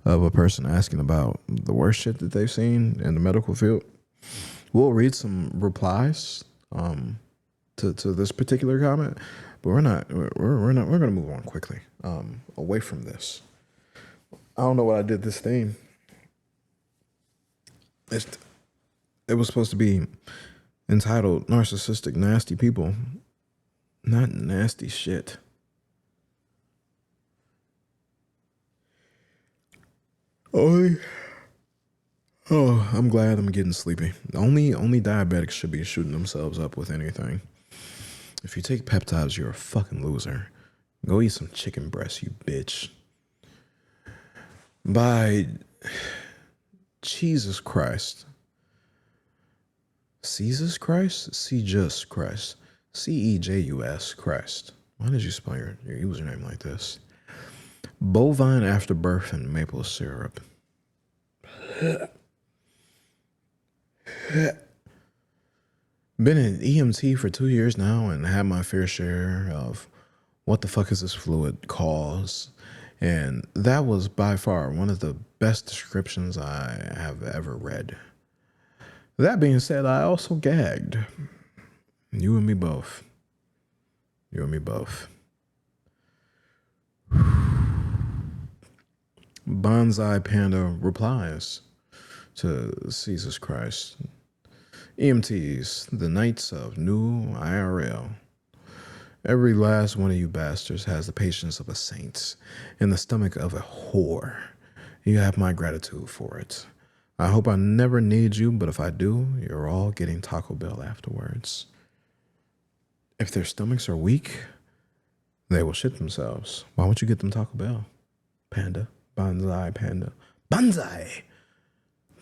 of a person asking about the worst shit that they've seen in the medical field. We'll read some replies. to this particular comment, but we're not. We're gonna move on quickly. Away from this. I don't know what I did this theme. It was supposed to be entitled "Narcissistic Nasty People," not nasty shit. Only. Oh, I'm glad I'm getting sleepy. Only diabetics should be shooting themselves up with anything. If you take peptides, you're a fucking loser. Go eat some chicken breast, you bitch. By Jesus Christ. Jesus Christ? C-Just Christ. C-E-J-U-S Christ. Why did you spell your username like this? Bovine afterbirth and maple syrup. Been an EMT for 2 years now and had my fair share of what the fuck is this fluid cause. And that was by far one of the best descriptions I have ever read. That being said, I also gagged. You and me both. You and me both. Bonsai Panda replies to Jesus Christ. EMTs, the Knights of New IRL. Every last one of you bastards has the patience of a saint and the stomach of a whore. You have my gratitude for it. I hope I never need you, but if I do, you're all getting Taco Bell afterwards. If their stomachs are weak, they will shit themselves. Why won't you get them Taco Bell? Panda. Bonsai Panda. Bonsai!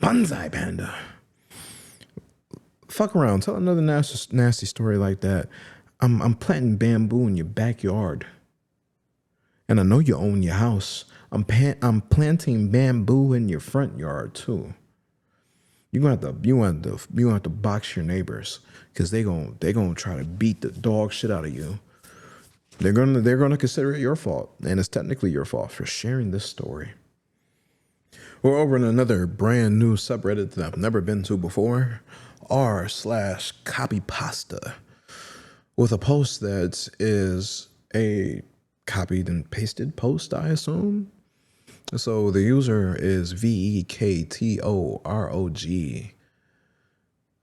Bonsai Panda. Fuck around. Tell another nasty story like that. I'm planting bamboo in your backyard. And I know you own your house. I'm planting bamboo in your front yard too. You gonna have to box your neighbors because they gonna try to beat the dog shit out of you. They're gonna consider it your fault, and it's technically your fault for sharing this story. We're over in another brand new subreddit that I've never been to before, r/copypasta, with a post that is a copied and pasted post, I assume. So the user is VEKTOROG.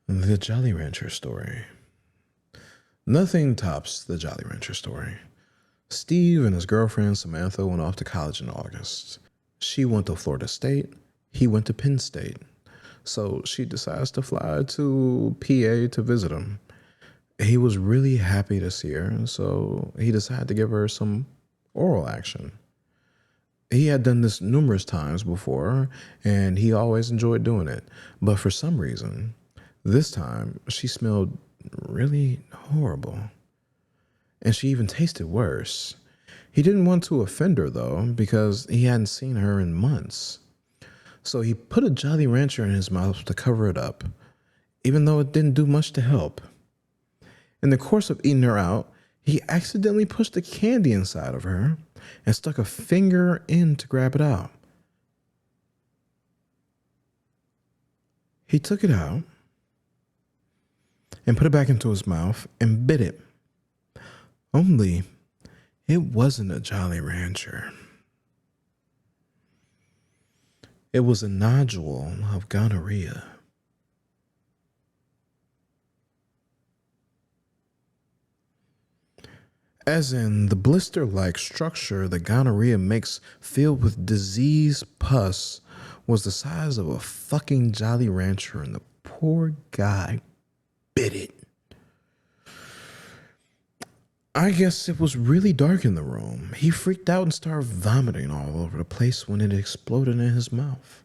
The Jolly Rancher story. Nothing tops the Jolly Rancher story. Steve and his girlfriend Samantha went off to college in August. She went to Florida State. He went to Penn State. So she decides to fly to PA to visit him. He was really happy to see her, so he decided to give her some oral action. He had done this numerous times before, and he always enjoyed doing it. But for some reason, this time, she smelled really horrible. And she even tasted worse. He didn't want to offend her, though, because he hadn't seen her in months. So he put a Jolly Rancher in his mouth to cover it up, even though it didn't do much to help. In the course of eating her out, he accidentally pushed the candy inside of her and stuck a finger in to grab it out. He took it out and put it back into his mouth and bit it. Only it wasn't a Jolly Rancher. It was a nodule of gonorrhea. As in, the blister-like structure the gonorrhea makes filled with disease pus was the size of a fucking Jolly Rancher, and the poor guy bit it. I guess it was really dark in the room. He freaked out and started vomiting all over the place when it exploded in his mouth.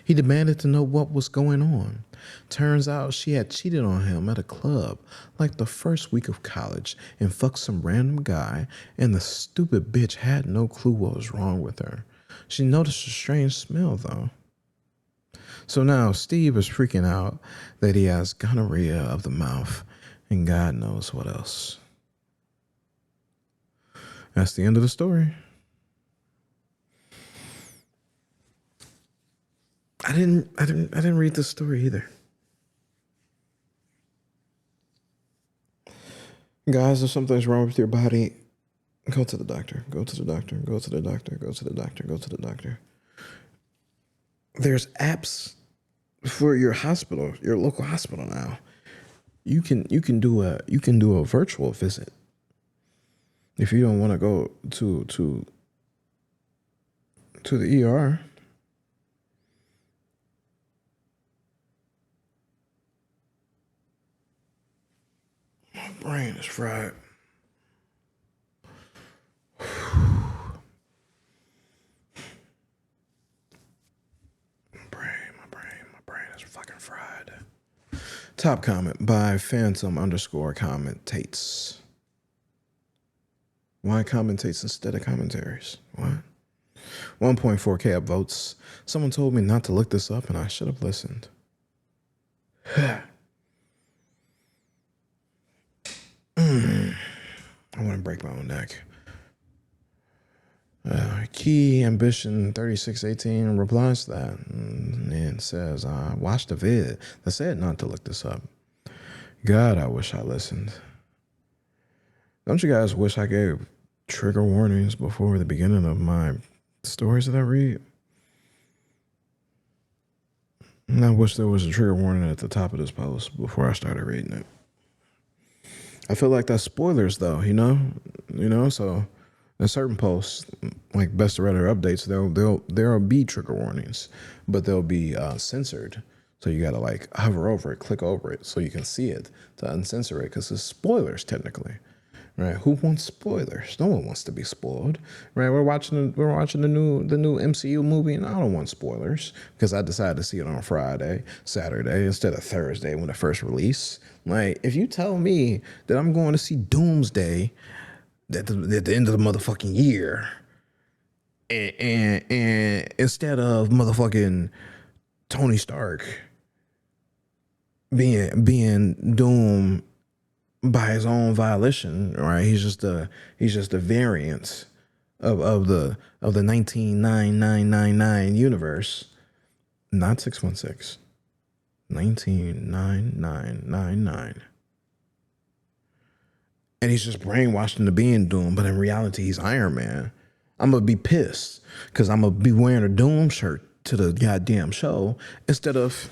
He demanded to know what was going on. Turns out she had cheated on him at a club like the first week of college and fucked some random guy, and the stupid bitch had no clue what was wrong with her. She noticed a strange smell though. So now Steve is freaking out that he has gonorrhea of the mouth and God knows what else. That's the end of the story. I didn't read the story either. Guys, if something's wrong with your body, go to the doctor. Go to the doctor. Go to the doctor. Go to the doctor. Go to the doctor. There's apps for your hospital, your local hospital now. You can do a virtual visit if you don't want to go to the ER. My brain is fried. My brain is fucking fried. Top comment by Phantom_commentates. Why commentates instead of commentaries? What? 1.4K upvotes. Someone told me not to look this up, and I should have listened. I want to break my own neck. Key Ambition 3618 replies to that and says, I watched a vid that said not to look this up. God, I wish I listened. Don't you guys wish I gave trigger warnings before the beginning of my stories that I read? And I wish there was a trigger warning at the top of this post before I started reading it. I feel like that's spoilers though, you know, so in certain posts, like best of Reddit updates, there'll be trigger warnings, but they'll be censored. So you gotta like hover over it, click over it, so you can see it to uncensor it, because it's spoilers technically, right? Who wants spoilers? No one wants to be spoiled, right? We're watching the new MCU movie, and I don't want spoilers because I decided to see it on Friday, Saturday instead of Thursday when it first released. Like, if you tell me that I'm going to see Doomsday at the end of the motherfucking year, and instead of motherfucking Tony Stark being Doom by his own violation, right? He's just a variant of the 19999 universe, not 616. 19999. And he's just brainwashed into being Doom, but in reality, he's Iron Man. I'm gonna be pissed because I'm gonna be wearing a Doom shirt to the goddamn show instead of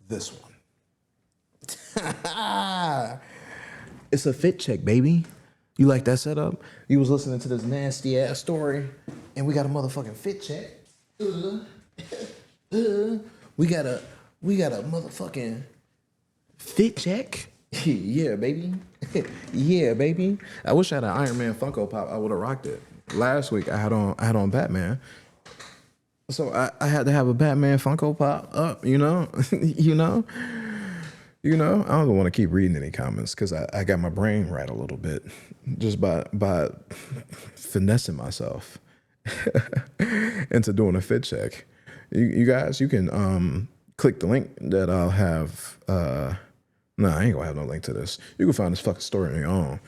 this one. It's a fit check, baby. You like that setup? You was listening to this nasty ass story, and we got a motherfucking fit check. We got a motherfucking fit check. Yeah, baby. Yeah, baby. I wish I had an Iron Man Funko Pop. I would have rocked it. Last week I had on Batman. So I had to have a Batman Funko Pop up, you know? I don't want to keep reading any comments because I got my brain right a little bit just by finessing myself into doing a fit check. You guys, you can click the link that I'll have. Nah, I ain't gonna have no link to this. You can find this fucking story on your own.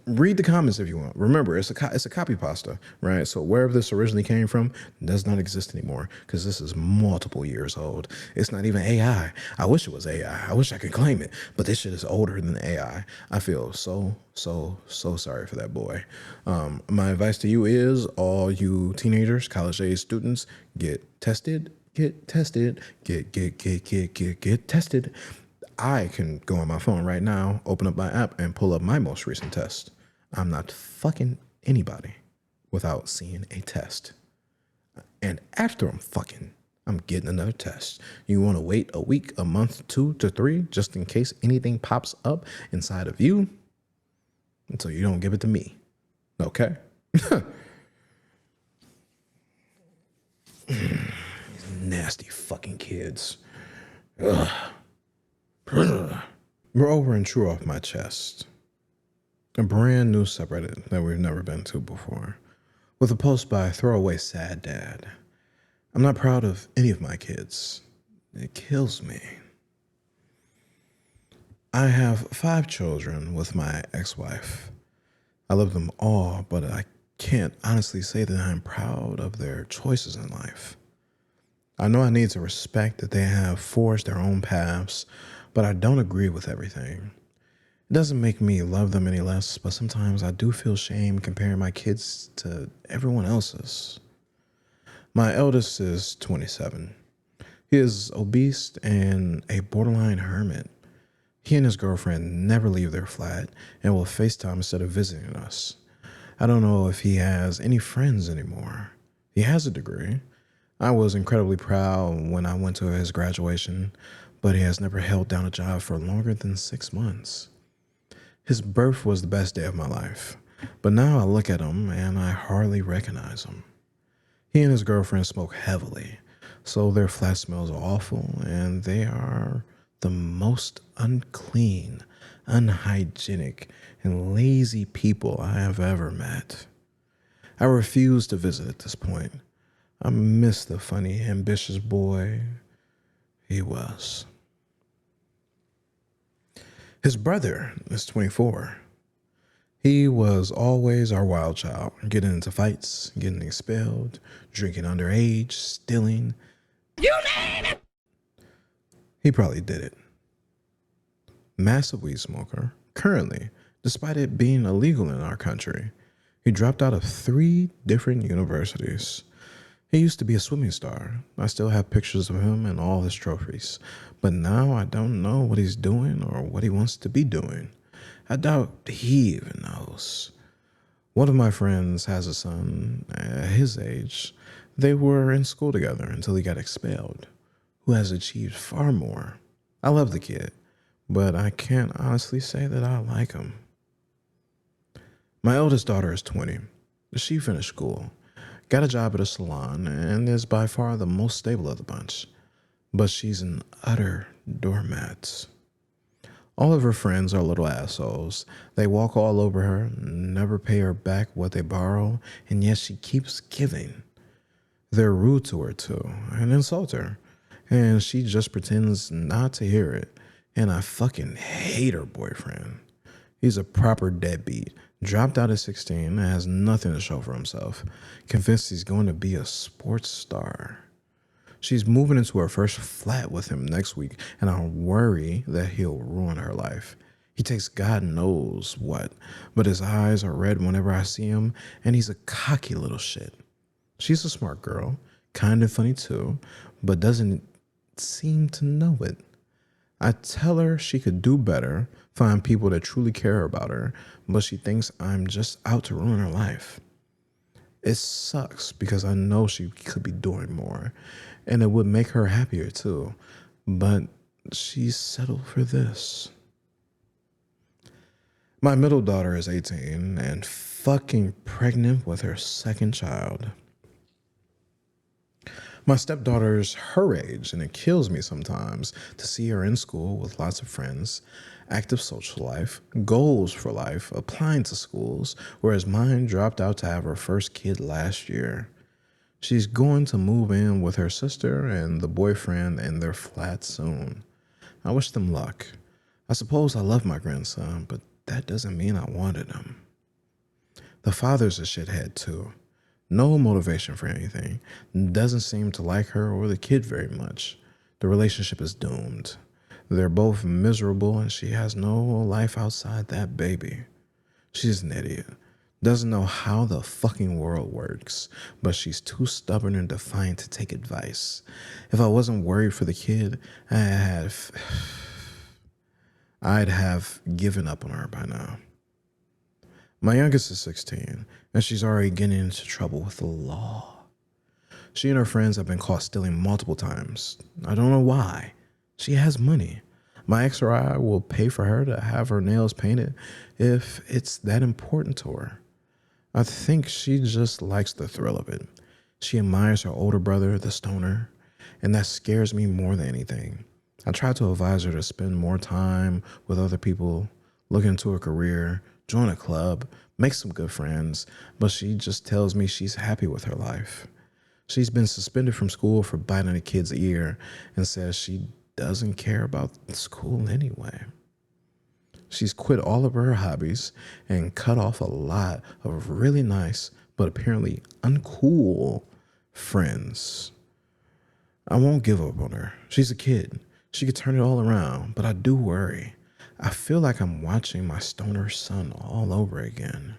Read the comments if you want. Remember, it's a copy pasta, right? So wherever this originally came from does not exist anymore because this is multiple years old. It's not even AI. I wish it was AI. I wish I could claim it, but this shit is older than AI. I feel so sorry for that boy. My advice to you is all you teenagers, college-age students, get tested. Get tested. Get tested. I can go on my phone right now, open up my app, and pull up my most recent test. I'm not fucking anybody without seeing a test. And after I'm fucking, I'm getting another test. You want to wait a week, a month, 2 to 3, just in case anything pops up inside of you, until you don't give it to me. Okay? These nasty fucking kids. Ugh. We're over and true off my chest. A brand new subreddit that we've never been to before. With a post by Throwaway Sad Dad. I'm not proud of any of my kids. It kills me. I have 5 children with my ex-wife. I love them all, but I can't honestly say that I'm proud of their choices in life. I know I need to respect that they have forged their own paths, but I don't agree with everything. It doesn't make me love them any less, but sometimes I do feel shame comparing my kids to everyone else's. My eldest is 27. He is obese and a borderline hermit. He and his girlfriend never leave their flat and will FaceTime instead of visiting us. I don't know if he has any friends anymore. He has a degree. I was incredibly proud when I went to his graduation, but he has never held down a job for longer than 6 months. His birth was the best day of my life, but now I look at him and I hardly recognize him. He and his girlfriend smoke heavily, so their flat smells awful, and they are the most unclean, unhygienic, and lazy people I have ever met. I refuse to visit at this point. I miss the funny, ambitious boy he was. His brother is 24. He was always our wild child, getting into fights, getting expelled, drinking underage, stealing. You name it! He probably did it. Massive weed smoker, currently, despite it being illegal in our country. He dropped out of 3 different universities. He used to be a swimming star. I still have pictures of him and all his trophies. But now I don't know what he's doing or what he wants to be doing. I doubt he even knows. One of my friends has a son at his age. They were in school together until he got expelled, who has achieved far more. I love the kid, but I can't honestly say that I like him. My eldest daughter is 20. She finished school, got a job at a salon, and is by far the most stable of the bunch. But she's an utter doormat. All of her friends are little assholes. They walk all over her, never pay her back what they borrow, and yet she keeps giving. They're rude to her too, and insult her, and she just pretends not to hear it. And I fucking hate her boyfriend. He's a proper deadbeat, dropped out at 16 and has nothing to show for himself, convinced he's going to be a sports star. She's moving into her first flat with him next week, and I worry that he'll ruin her life. He takes God knows what, but his eyes are red whenever I see him, and he's a cocky little shit. She's a smart girl, kind of funny too, but doesn't seem to know it. I tell her she could do better, find people that truly care about her, but she thinks I'm just out to ruin her life. It sucks because I know she could be doing more, and it would make her happier too, but she's settled for this. My middle daughter is 18 and fucking pregnant with her second child. My stepdaughter's her age, and it kills me sometimes to see her in school with lots of friends, active social life, goals for life, applying to schools, whereas mine dropped out to have her first kid last year. She's going to move in with her sister and the boyfriend in their flat soon. I wish them luck. I suppose I love my grandson, but that doesn't mean I wanted him. The father's a shithead too. No motivation for anything. Doesn't seem to like her or the kid very much. The relationship is doomed. They're both miserable and she has no life outside that baby. She's an idiot. Doesn't know how the fucking world works, but she's too stubborn and defiant to take advice. If I wasn't worried for the kid, I'd have given up on her by now. My youngest is 16, and she's already getting into trouble with the law. She and her friends have been caught stealing multiple times. I don't know why. She has money. My ex or I will pay for her to have her nails painted if it's that important to her. I think she just likes the thrill of it. She admires her older brother, the stoner, and that scares me more than anything. I try to advise her to spend more time with other people, look into her career, join a club, make some good friends, but she just tells me she's happy with her life. She's been suspended from school for biting a kid's ear and says she doesn't care about school anyway. She's quit all of her hobbies and cut off a lot of really nice but apparently uncool friends. I won't give up on her. She's a kid. She could turn it all around, but I do worry. I feel like I'm watching my stoner son all over again.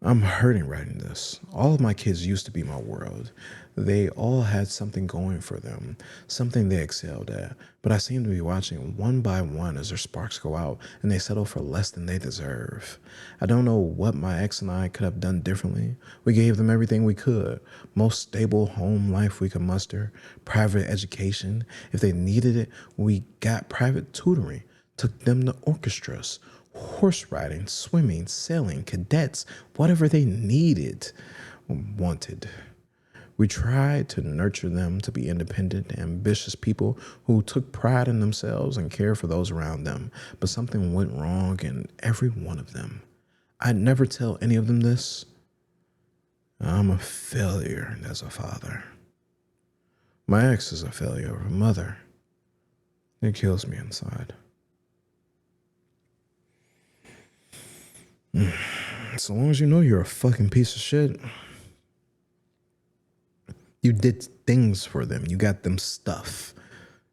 I'm hurting writing this. All of my kids used to be my world. They all had something going for them, something they excelled at. But I seem to be watching one by one as their sparks go out and they settle for less than they deserve. I don't know what my ex and I could have done differently. We gave them everything we could, most stable home life we could muster, private education. If they needed it, we got private tutoring, took them to orchestras, horse riding, swimming, sailing, cadets, whatever they needed, wanted. We tried to nurture them to be independent, ambitious people who took pride in themselves and cared for those around them. But something went wrong in every one of them. I'd never tell any of them this. I'm a failure as a father. My ex is a failure of a mother. It kills me inside. So long as you know you're a fucking piece of shit, you did things for them. You got them stuff.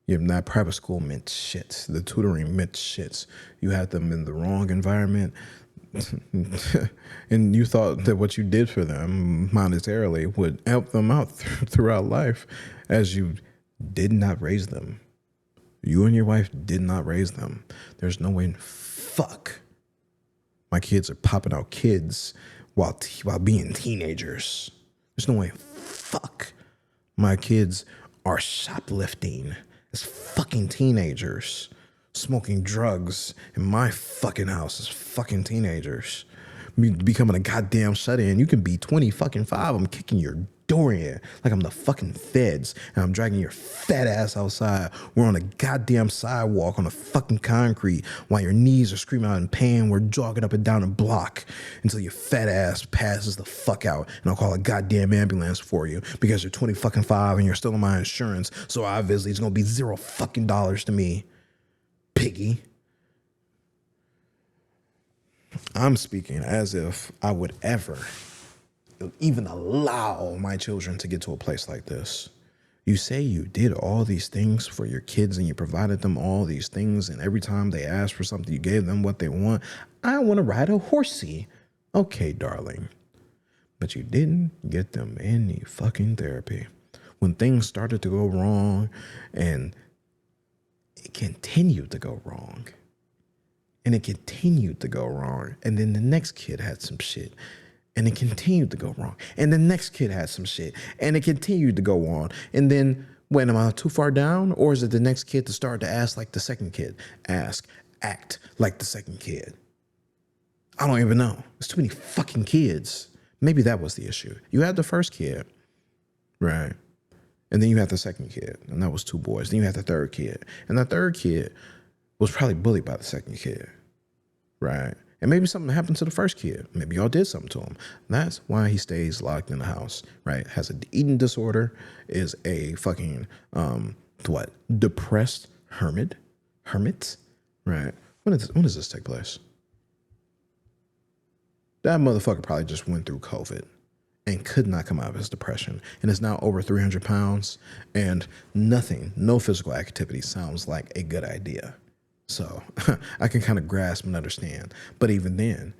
That private school meant shit. The tutoring meant shit. You had them in the wrong environment. And you thought that what you did for them monetarily would help them out throughout life, as you did not raise them. You and your wife did not raise them. There's no way in fuck my kids are popping out kids while being teenagers. There's no way fuck my kids are shoplifting as fucking teenagers, smoking drugs in my fucking house as fucking teenagers, becoming a goddamn shut-in. You can be 20 fucking 5. I'm kicking your door in like I'm the fucking feds, and I'm dragging your fat ass outside. We're on a goddamn sidewalk on the fucking concrete while your knees are screaming out in pain. We're jogging up and down a block until your fat ass passes the fuck out, and I'll call a goddamn ambulance for you because you're 20 fucking 5 and you're still on my insurance. So obviously it's gonna be $0 fucking to me, piggy. I'm speaking as if I would ever even allow my children to get to a place like this. You say you did all these things for your kids and you provided them all these things, and every time they asked for something, you gave them what they want. I want to ride a horsey. Okay, darling. But you didn't get them any fucking therapy. When things started to go wrong, and it continued to go wrong, and it continued to go wrong, and then the next kid had some shit, and it continued to go wrong. And the next kid had some shit, and it continued to go on. And then, wait, am I too far down? Or is it the next kid to start to ask like the second kid? Act like the second kid. I don't even know. There's too many fucking kids. Maybe that was the issue. You had the first kid, right? And then you had the second kid, and that was 2 boys. Then you had the third kid. And the third kid was probably bullied by the second kid, right? And maybe something happened to the first kid. Maybe y'all did something to him. That's why he stays locked in the house, right? Has an eating disorder, is a fucking, depressed hermit, right? When does this take place? That motherfucker probably just went through COVID and could not come out of his depression and is now over 300 pounds, and no physical activity sounds like a good idea. So I can kind of grasp and understand. But even then,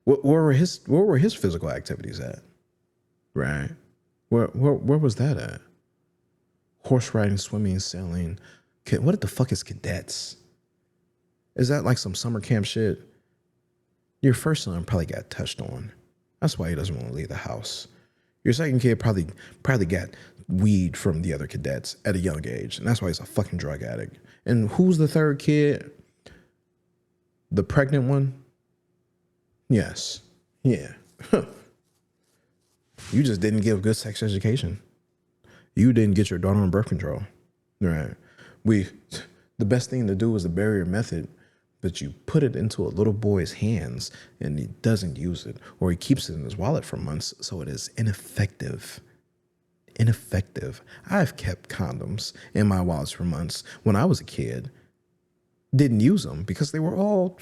where were his physical activities at? Right? Where was that at? Horse riding, swimming, sailing. What the fuck is cadets? Is that like some summer camp shit? Your first son probably got touched on. That's why he doesn't want to leave the house. Your second kid probably got weed from the other cadets at a young age, and that's why he's a fucking drug addict. And who's the third kid? The pregnant one? Yes. Yeah. You just didn't give good sex education. You didn't get your daughter on birth control. Right. The best thing to do is the barrier method, but you put it into a little boy's hands and he doesn't use it, or he keeps it in his wallet for months, so it is ineffective. I've kept condoms in my wallets for months when I was a kid. Didn't use them because they were all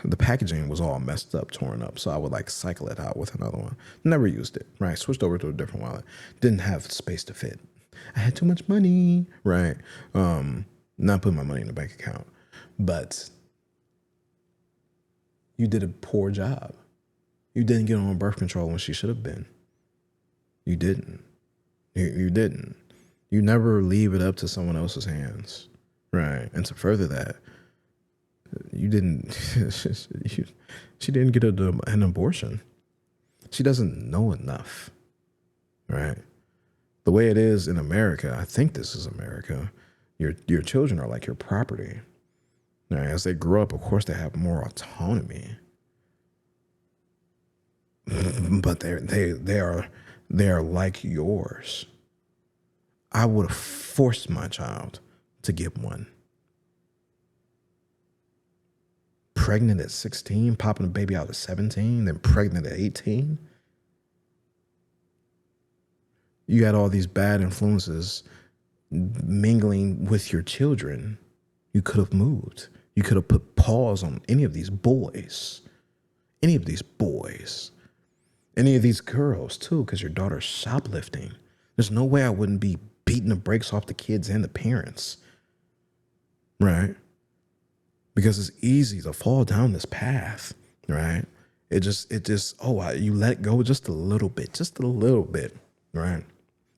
the packaging was all messed up, torn up. So I would like cycle it out with another one. Never used it, right? Switched over to a different wallet. Didn't have space to fit. I had too much money, right? Not putting my money in the bank account. But you did a poor job. You didn't get on birth control when she should have been. You didn't. You didn't. You never leave it up to someone else's hands, right? And to further that, you didn't. She didn't get an abortion. She doesn't know enough, right? The way it is in America, I think this is America. Your children are like your property. Right? As they grow up, of course, they have more autonomy, but they are like yours. I would have forced my child to get one. Pregnant at 16, popping a baby out at 17, then pregnant at 18. You had all these bad influences mingling with your children. You could have moved. You could have put pause on any of these boys. Any of these boys. Any of these girls, too, because your daughter's shoplifting. There's no way I wouldn't be beating the brakes off the kids and the parents. Right? Because it's easy to fall down this path, right? You let go just a little bit, right?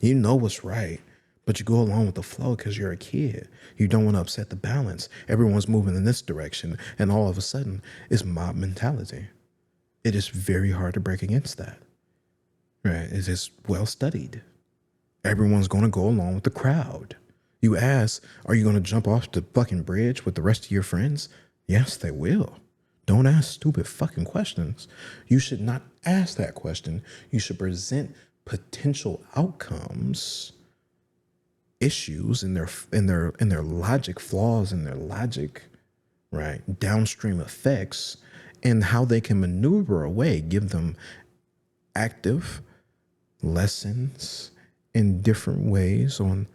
You know what's right, but you go along with the flow because you're a kid. You don't want to upset the balance. Everyone's moving in this direction, and all of a sudden, it's mob mentality. It is very hard to break against that, right? It is well studied. Everyone's going to go along with the crowd. You ask, are you going to jump off the fucking bridge with the rest of your friends? Yes, they will. Don't ask stupid fucking questions. You should not ask that question. You should present potential outcomes, issues in their logic, flaws in their logic, right? Downstream effects, and how they can maneuver away. Give them active lessons in different ways on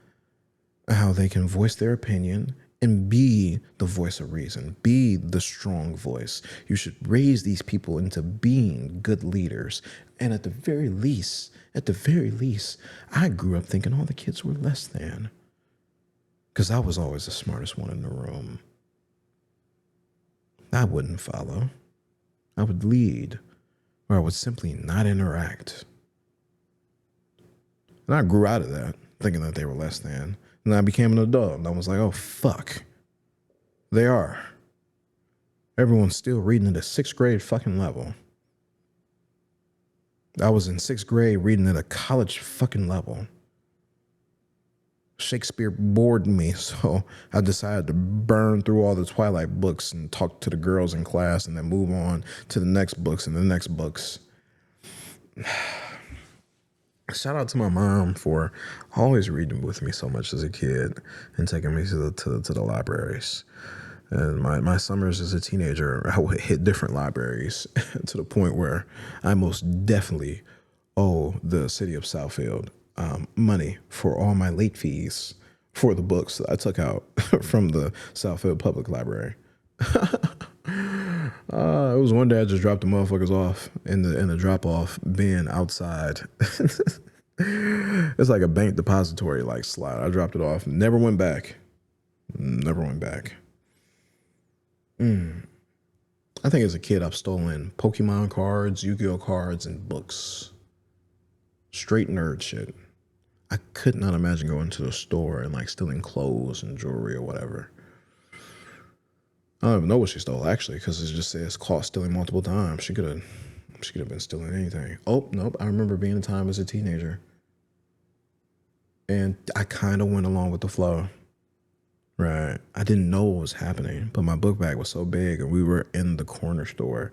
how they can voice their opinion and be the voice of reason, be the strong voice. You should raise these people into being good leaders. And at the very least, I grew up thinking all the kids were less than, because I was always the smartest one in the room. I wouldn't follow. I would lead, or I would simply not interact. And I grew out of that, thinking that they were less than. And I became an adult, and I was like, oh, fuck. They are. Everyone's still reading at a 6th grade fucking level. I was in 6th grade reading at a college fucking level. Shakespeare bored me, so I decided to burn through all the Twilight books and talk to the girls in class and then move on to the next books and the next books. Shout out to my mom for always reading with me so much as a kid and taking me to the libraries. And my summers as a teenager, I would hit different libraries to the point where I most definitely owe the city of Southfield money for all my late fees for the books that I took out from the Southfield Public Library. It was one day I just dropped the motherfuckers off in the drop off bin outside. It's like a bank depository like slot. I dropped it off. Never went back. I think as a kid I've stolen Pokemon cards, Yu-Gi-Oh cards, and books. Straight nerd shit. I could not imagine going to the store and like stealing clothes and jewelry or whatever. I don't even know what she stole actually, because it just says caught stealing multiple times. She could have been stealing anything. Oh, nope. I remember being a time as a teenager. And I kind of went along with the flow. Right. I didn't know what was happening, but my book bag was so big and we were in the corner store.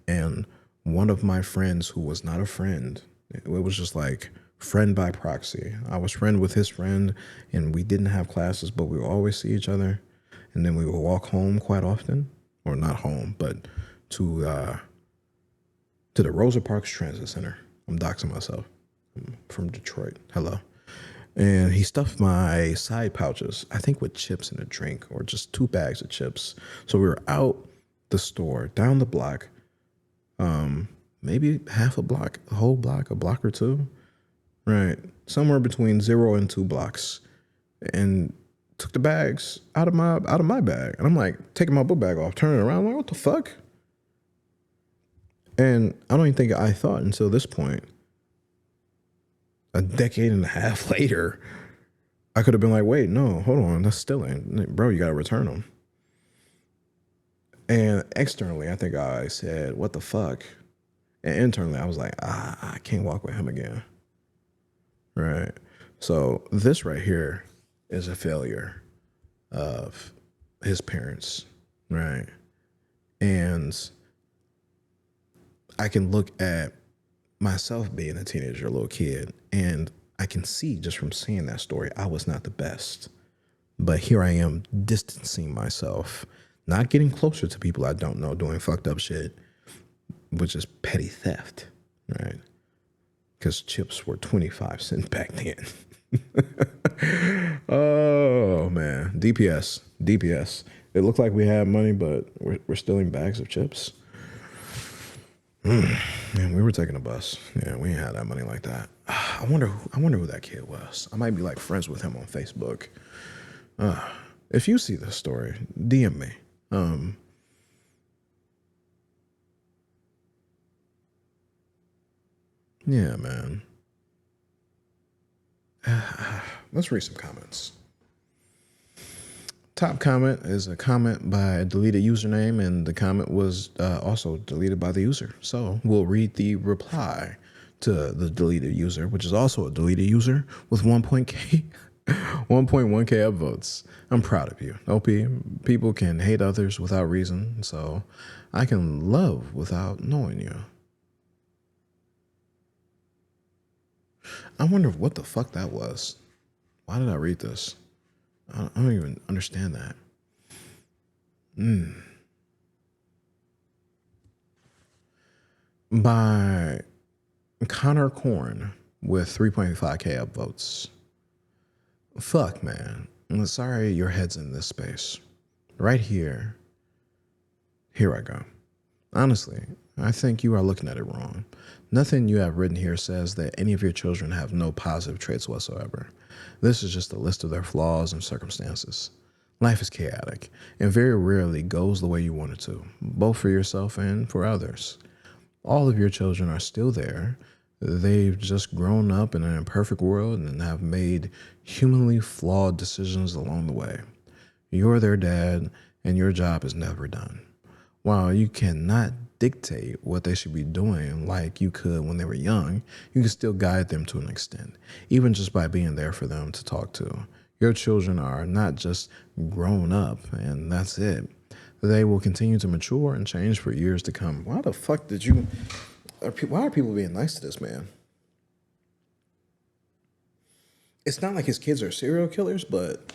And one of my friends who was not a friend, it was just like friend by proxy. I was friend with his friend and we didn't have classes, but we would always see each other. And then we would walk home quite often, or not home, but to the Rosa Parks Transit Center. I'm doxing myself. I'm from Detroit. Hello. And he stuffed my side pouches, I think with chips and a drink, or just 2 bags of chips. So we were out the store down the block, maybe half a block, a whole block, a block or two, right? Somewhere between 0 and 2 blocks, and took the bags out of my bag. And I'm like, taking my book bag off, turning around, like, what the fuck? And I don't even think I thought until this point, a decade and a half later, I could have been like, wait, no, hold on, that's stealing. Bro, you gotta return them. And externally, I think I said, what the fuck? And internally, I was like, I can't walk with him again. Right. So this right here is a failure of his parents. Right. And I can look at myself being a teenager, a little kid, and I can see just from seeing that story, I was not the best. But here I am distancing myself, not getting closer to people I don't know doing fucked up shit, which is petty theft, right? Because chips were 25 cents back then. Oh, man. DPS. It looked like we had money, but we're stealing bags of chips. Man, we were taking a bus. Yeah, we ain't had that money like that. I wonder who that kid was. I might be like friends with him on Facebook. If you see this story, DM me. Yeah, man. Let's read some comments. Top comment is a comment by a deleted username, and the comment was also deleted by the user. So we'll read the reply to the deleted user, which is also a deleted user with 1.1K upvotes. I'm proud of you. OP, people can hate others without reason, so I can love without knowing you. I wonder what the fuck that was. Why did I read this? I don't even understand that. By Connor Corn with 3.5K upvotes. Fuck, man. I'm sorry your head's in this space. Right here. Here I go. Honestly, I think you are looking at it wrong. Nothing you have written here says that any of your children have no positive traits whatsoever. This is just a list of their flaws and circumstances. Life is chaotic and very rarely goes the way you want it to, both for yourself and for others. All of your children are still there. They've just grown up in an imperfect world and have made humanly flawed decisions along the way. You're their dad, and your job is never done. While you cannot dictate what they should be doing like you could when they were young, you can still guide them to an extent, even just by being there for them to talk to. Your children are not just grown up, and that's it. They will continue to mature and change for years to come. Why the fuck did you... Why are people being nice to this man? It's not like his kids are serial killers, but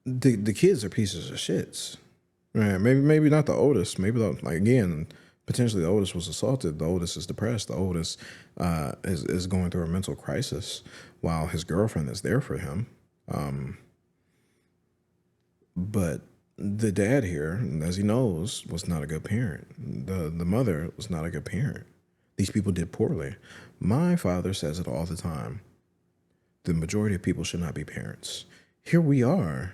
the kids are pieces of shits. Right? Maybe not the oldest. Maybe like again, potentially the oldest was assaulted. The oldest is depressed. The oldest is going through a mental crisis, while his girlfriend is there for him. But the dad here, as he knows, was not a good parent. The mother was not a good parent. These people did poorly. My father says it all the time. The majority of people should not be parents. Here we are,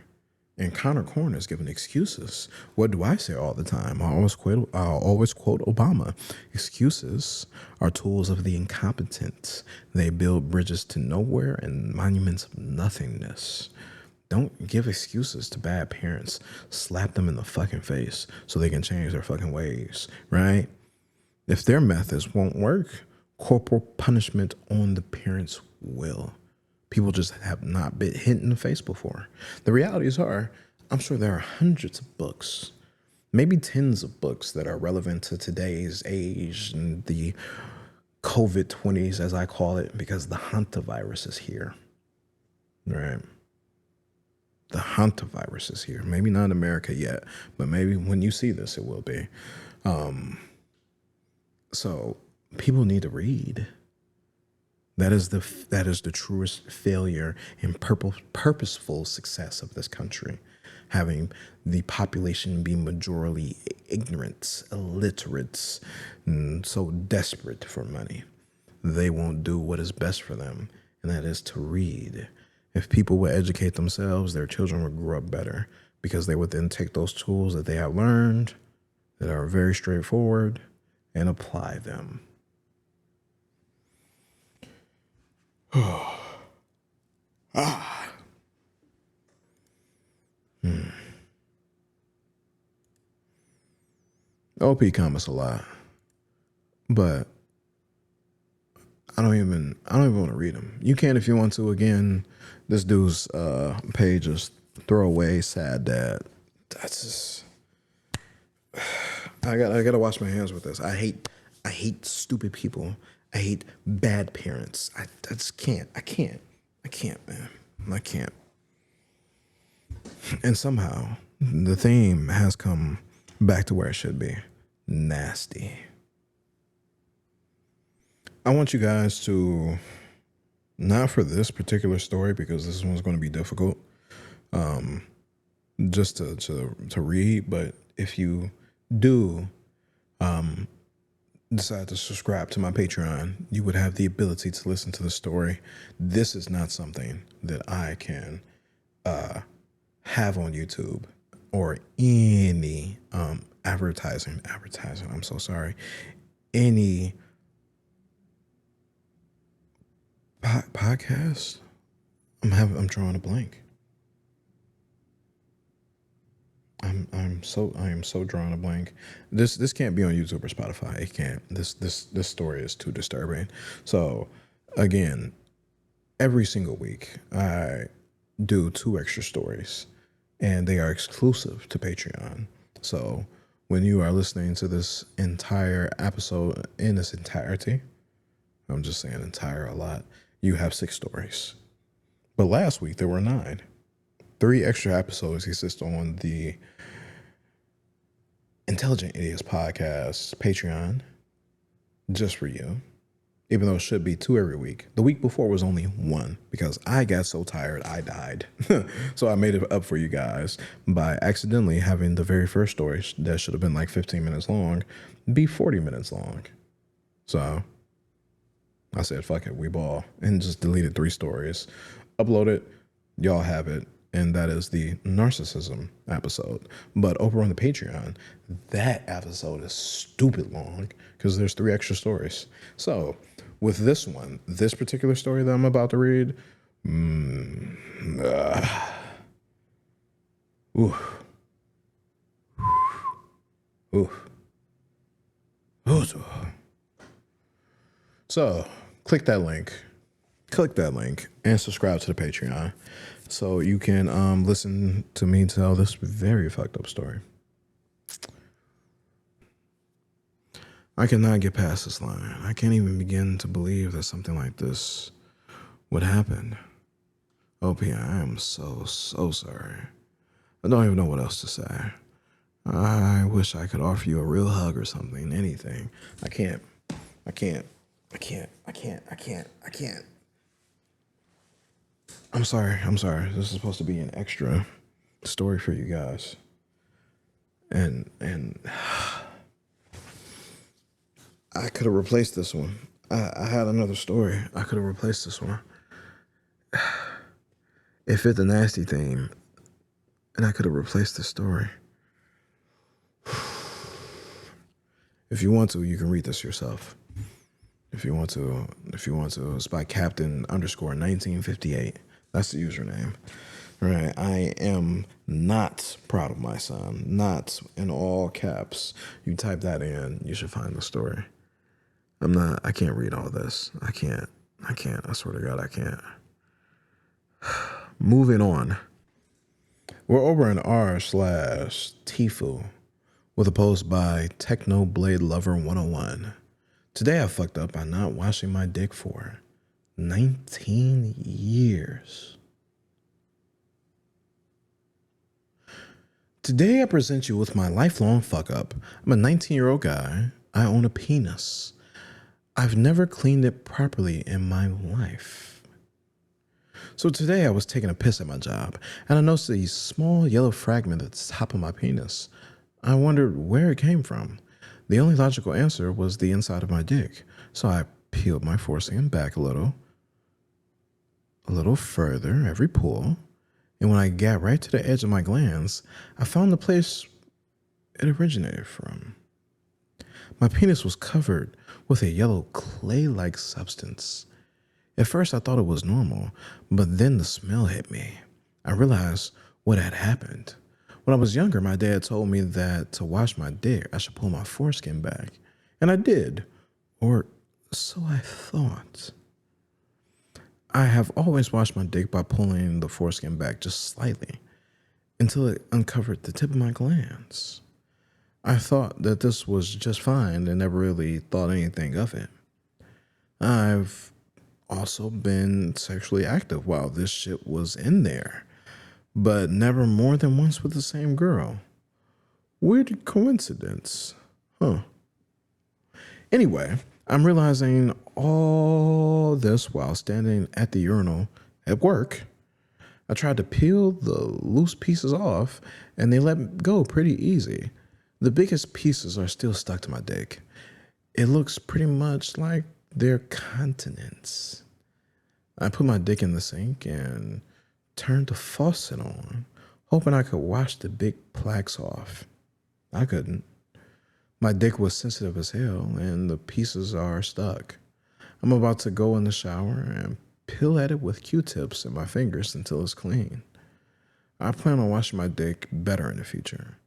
and Connor Corn is giving excuses. What do I say all the time? I always quote Obama. Excuses are tools of the incompetent. They build bridges to nowhere and monuments of nothingness. Don't give excuses to bad parents. Slap them in the fucking face so they can change their fucking ways, right? If their methods won't work, corporal punishment on the parents will. People just have not been hit in the face before. The realities are, I'm sure there are hundreds of books, maybe tens of books that are relevant to today's age and the COVID-20s, as I call it, because the hantavirus is here, right? The hantavirus is here. Maybe not in America yet, but maybe when you see this, it will be. So people need to read. That is the truest failure in purposeful success of this country. having the population be majorly ignorant, illiterate, and so desperate for money. They won't do what is best for them, and that is to read. If people would educate themselves, their children would grow up better because they would then take those tools that they have learned that are very straightforward and apply them. OP comments a lot, but I don't even want to read them. You can if you want to. Again, this dude's page is throwaway sad dad. That's just I gotta wash my hands with this. I hate stupid people. I hate bad parents. I just can't. I can't, man. I can't. And somehow the theme has come back to where it should be. Nasty. I want you guys to, not for this particular story because this one's going to be difficult, just to read, but if you do decide to subscribe to my Patreon, you would have the ability to listen to the story. This is not something that I can have on YouTube or any advertising. I'm so sorry. Any podcast. I'm drawing a blank. I am so drawing a blank. This can't be on YouTube or Spotify. It can't. This story is too disturbing. So again, every single week I do 2 extra stories, and they are exclusive to Patreon. So when you are listening to this entire episode in its entirety, I'm just saying entire a lot, you have 6 stories. But last week there were 9. 3 extra episodes exist on the Intelligent Idiots Podcast Patreon just for you, even though it should be 2 every week. The week before was only 1 because I got so tired I died. So I made it up for you guys by accidentally having the very first story that should have been like 15 minutes long be 40 minutes long. So I said, fuck it, we ball, and just deleted 3 stories, upload it, y'all have it. And that is the narcissism episode. But over on the Patreon, that episode is stupid long because there's 3 extra stories. So with this one, this particular story that I'm about to read, So click that link and subscribe to the Patreon so you can listen to me tell this very fucked up story. I cannot get past this line. I can't even begin to believe that something like this would happen. OP, I am so sorry. I don't even know what else to say. I wish I could offer you a real hug or something, anything. I can't. I'm sorry. This is supposed to be an extra story for you guys. And I could have replaced this one. I had another story. I could have replaced this one. It fit the nasty theme, and I could have replaced the story. If you want to, you can read this yourself. If you want to, it's by Captain_1958. That's the username. Right. I am not proud of my son. Not in all caps. You type that in, you should find the story. I can't read all this. I can't. I swear to God, I can't. Moving on. We're over in r/Tifu with a post by Techno Blade Lover 101. Today I fucked up by not washing my dick for 19 years. Today I present you with my lifelong fuck up. I'm a 19-year-old guy. I own a penis. I've never cleaned it properly in my life. So today I was taking a piss at my job, and I noticed a small yellow fragment at the top of my penis. I wondered where it came from. The only logical answer was the inside of my dick, so I peeled my foreskin back a little further every pull, and when I got right to the edge of my glands, I found the place it originated from. My penis was covered with a yellow clay-like substance. At first, I thought it was normal, but then the smell hit me. I realized what had happened. When I was younger, my dad told me that to wash my dick, I should pull my foreskin back. And I did, or so I thought. I have always washed my dick by pulling the foreskin back just slightly until it uncovered the tip of my glands. I thought that this was just fine and never really thought anything of it. I've also been sexually active while this shit was in there, but never more than once with the same girl. Weird coincidence. Huh. Anyway, I'm realizing all this while standing at the urinal at work. I tried to peel the loose pieces off, and they let go pretty easy. The biggest pieces are still stuck to my dick. It looks pretty much like they're continents. I put my dick in the sink and turned the faucet on, hoping I could wash the big plaques off. I couldn't. My dick was sensitive as hell, and the pieces are stuck. I'm about to go in the shower and peel at it with Q-tips and my fingers until it's clean. I plan on washing my dick better in the future.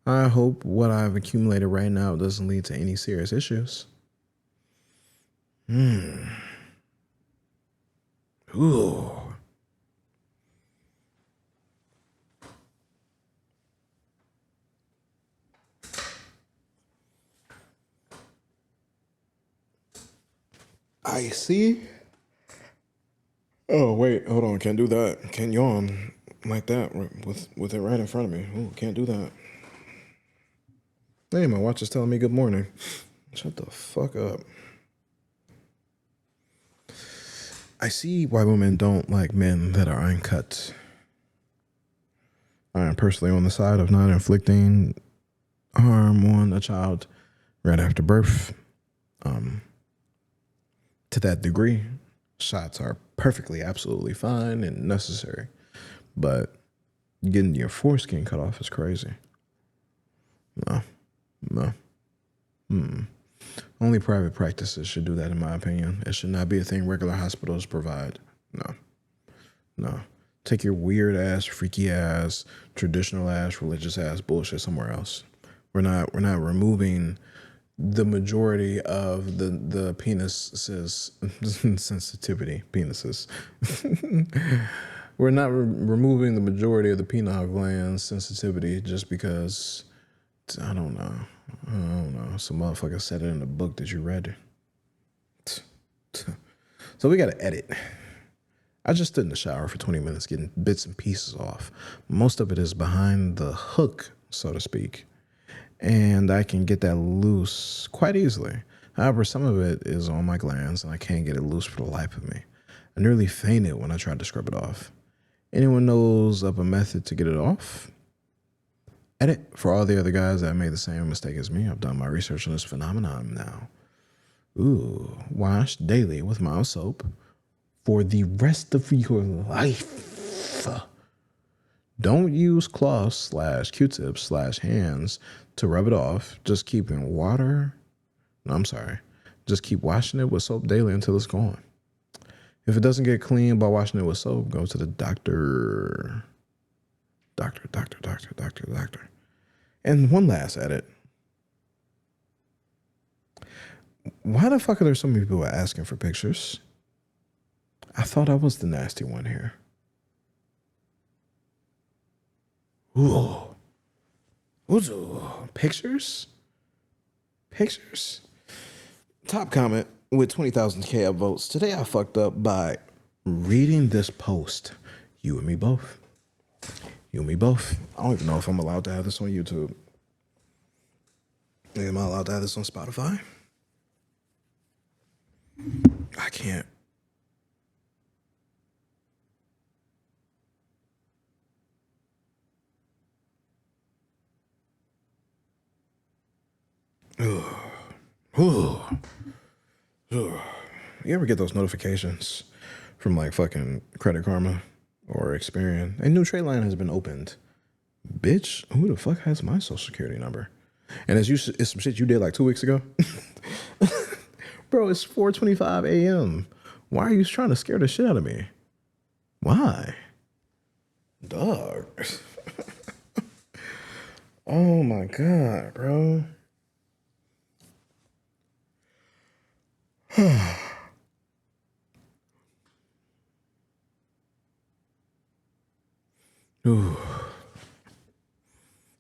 I hope what I've accumulated right now doesn't lead to any serious issues. Ooh. I see. Oh wait, hold on. Can't do that. Can't yawn like that with it right in front of me. Ooh, can't do that. Hey, my watch is telling me good morning. Shut the fuck up. I see why women don't like men that are uncut. I am personally on the side of not inflicting harm on a child right after birth. To that degree, shots are perfectly, absolutely fine and necessary. But getting your foreskin cut off is crazy. No. Only private practices should do that, in my opinion. It should not be a thing regular hospitals provide. No. Take your weird ass, freaky ass, traditional ass, religious ass bullshit somewhere else. We're not removing the majority of the penises sensitivity penises. We're not removing the majority of the penile gland sensitivity just because I don't know. Some motherfucker said it in the book that you read. So we gotta edit. I just stood in the shower for 20 minutes getting bits and pieces off. Most of it is behind the hook, so to speak. And I can get that loose quite easily. However, some of it is on my glands and I can't get it loose for the life of me. I nearly fainted when I tried to scrub it off. Anyone knows of a method to get it off? Edit for all the other guys that made the same mistake as me. I've done my research on this phenomenon now. Ooh, wash daily with mild soap for the rest of your life. Don't use cloths / Q-tips / hands to rub it off. Just keep keep washing it with soap daily until it's gone. If it doesn't get clean by washing it with soap, go to the doctor. Doctor. And one last edit. Why the fuck are there so many people asking for pictures? I thought I was the nasty one here. Ooh. Pictures? Top comment with 20,000 votes. Today I fucked up by reading this post. You and me both. I don't even know if I'm allowed to have this on YouTube. Am I allowed to have this on Spotify? I can't. Ooh. Ooh. You ever get those notifications from like fucking Credit Karma or Experian? A new trade line has been opened. Bitch, who the fuck has my social security number? And it's some shit you did like 2 weeks ago. Bro, it's 4:25 a.m. Why are you trying to scare the shit out of me? Why? Dog. Oh my God, bro. Ooh.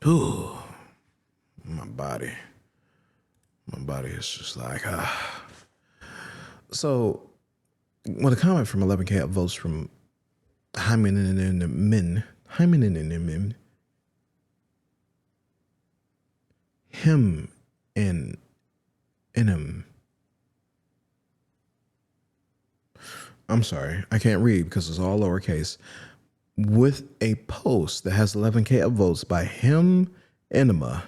Ooh. My body. My body is just like, ah. So, when a comment from 11K upvotes from Hyman him and him. I'm sorry, I can't read because it's all lowercase. With a post that has 11K upvotes by him enema.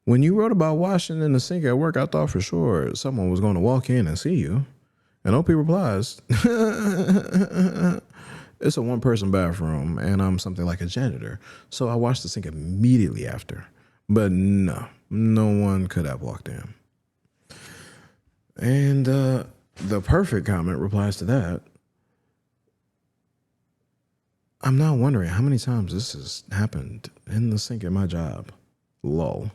When you wrote about washing in the sink at work, I thought for sure someone was going to walk in and see you. And OP replies, it's a one-person bathroom, and I'm something like a janitor. So I washed the sink immediately after. But no one could have walked in. And the perfect comment replies to that. I'm now wondering how many times this has happened in the sink at my job. Lol.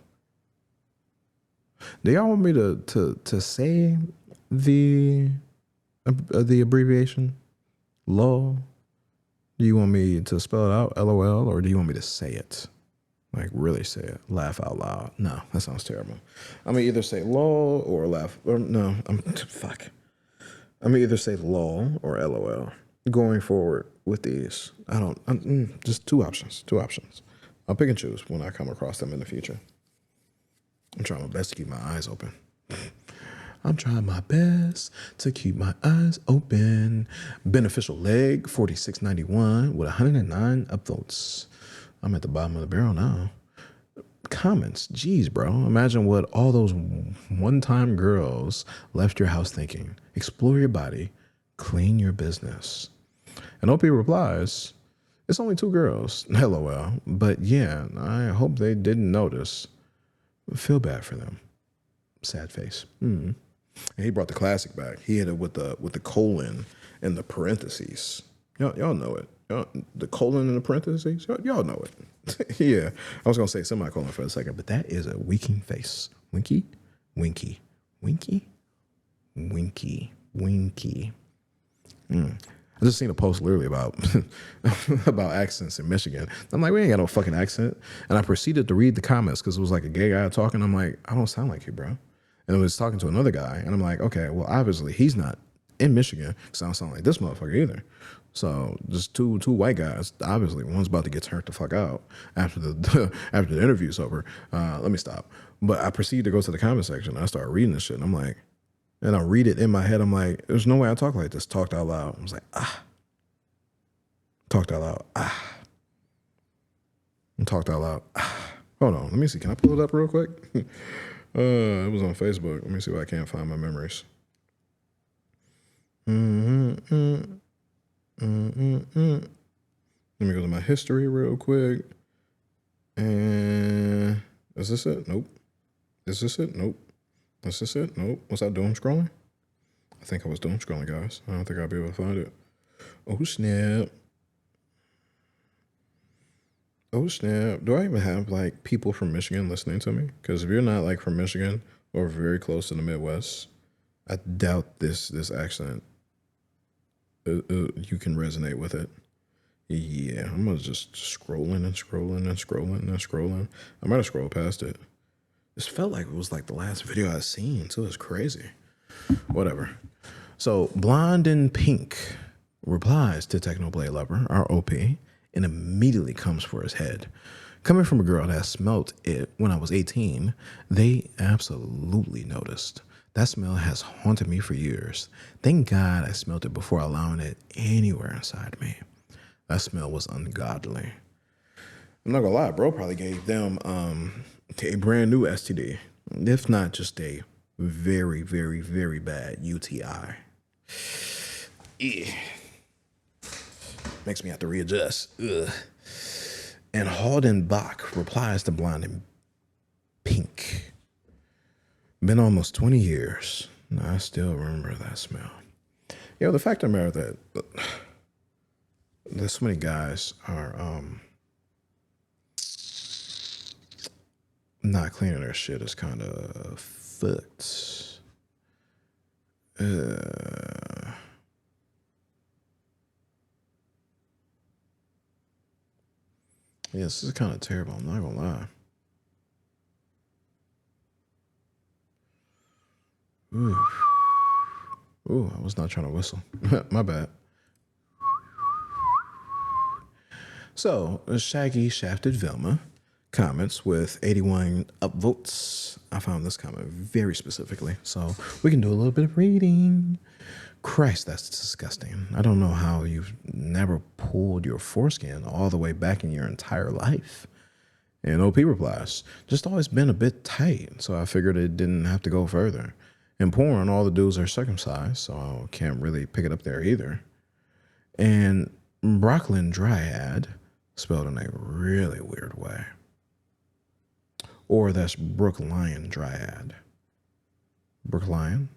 Do y'all want me to say the abbreviation? LOL? Do you want me to spell it out, LOL, or do you want me to say it? Like really say it, laugh out loud. No, that sounds terrible. I'm gonna either say LOL or laugh, or no, fuck. I'm gonna either say LOL or LOL. Going forward with these, just two options. I'll pick and choose when I come across them in the future. I'm trying my best to keep my eyes open. I'm trying my best to keep my eyes open. Beneficial leg, 4691 with 109 upvotes. I'm at the bottom of the barrel now. Comments, geez, bro. Imagine what all those one-time girls left your house thinking. Explore your body, clean your business. And OP replies, it's only 2 girls, LOL. But yeah, I hope they didn't notice. Feel bad for them. Sad face. And he brought the classic back. He hit it with the colon and the parentheses. Y'all know it. The colon and the parentheses. Y'all know it. Yeah, I was gonna say semicolon for a second, but that is a winking face. Winky, winky, winky, winky, winky. I just seen a post literally about about accents in Michigan. I'm like, we ain't got no fucking accent. And I proceeded to read the comments because it was like a gay guy talking. I'm like, I don't sound like you, bro. And I was talking to another guy, and I'm like, okay, well, obviously he's not in Michigan, because I don't sound like this motherfucker either. So just two white guys. Obviously, one's about to get turned the fuck out after the after the interview's over. Let me stop. But I proceeded to go to the comment section. I started reading this shit, and I'm like, and I read it in my head. I'm like, there's no way I talk like this. Talked out loud. I was like, Talked out loud. And talked out loud. Hold on. Let me see. Can I pull it up real quick? It was on Facebook. Let me see if I can't find my memories. Let me go to my history real quick. And is this it? Nope. Is this it? Nope. Is this it? Nope. Was I doom scrolling? I think I was doom scrolling, guys. I don't think I'll be able to find it. Oh, snap. Oh, snap. Do I even have, like, people from Michigan listening to me? Because if you're not, like, from Michigan or very close to the Midwest, I doubt this accent, you can resonate with it. Yeah, I'm gonna just scrolling and scrolling and scrolling and scrolling. I might have scrolled past it. This felt like it was like the last video I've seen, so it's crazy. Whatever. So Blonde and Pink replies to Technoblade Lover, our OP, and immediately comes for his head. Coming from a girl that smelt it when I was 18, they absolutely noticed. That smell has haunted me for years. Thank God I smelled it before allowing it anywhere inside me. That smell was ungodly. I'm not gonna lie, bro probably gave them a brand new STD, if not just a very, very, very bad UTI. Yeah. Makes me have to readjust. Ugh. And Haldenbach replies to Blonde in pink. Been almost 20 years. I still remember that smell. Yo, the fact of the matter that so many guys are not cleaning their shit is kind of fucked. Yeah, this is kind of terrible. I'm not gonna lie. Ooh, I was not trying to whistle. My bad. So, Shaggy Shafted Velma comments with 81 upvotes. I found this comment very specifically, so we can do a little bit of reading. Christ, that's disgusting. I don't know how you've never pulled your foreskin all the way back in your entire life. And OP replies, just always been a bit tight, so I figured it didn't have to go further. In porn, all the dudes are circumcised, so I can't really pick it up there either. And Brooklyn Dryad, spelled in a really weird way. Or that's Brooklion Dryad. Brooklion?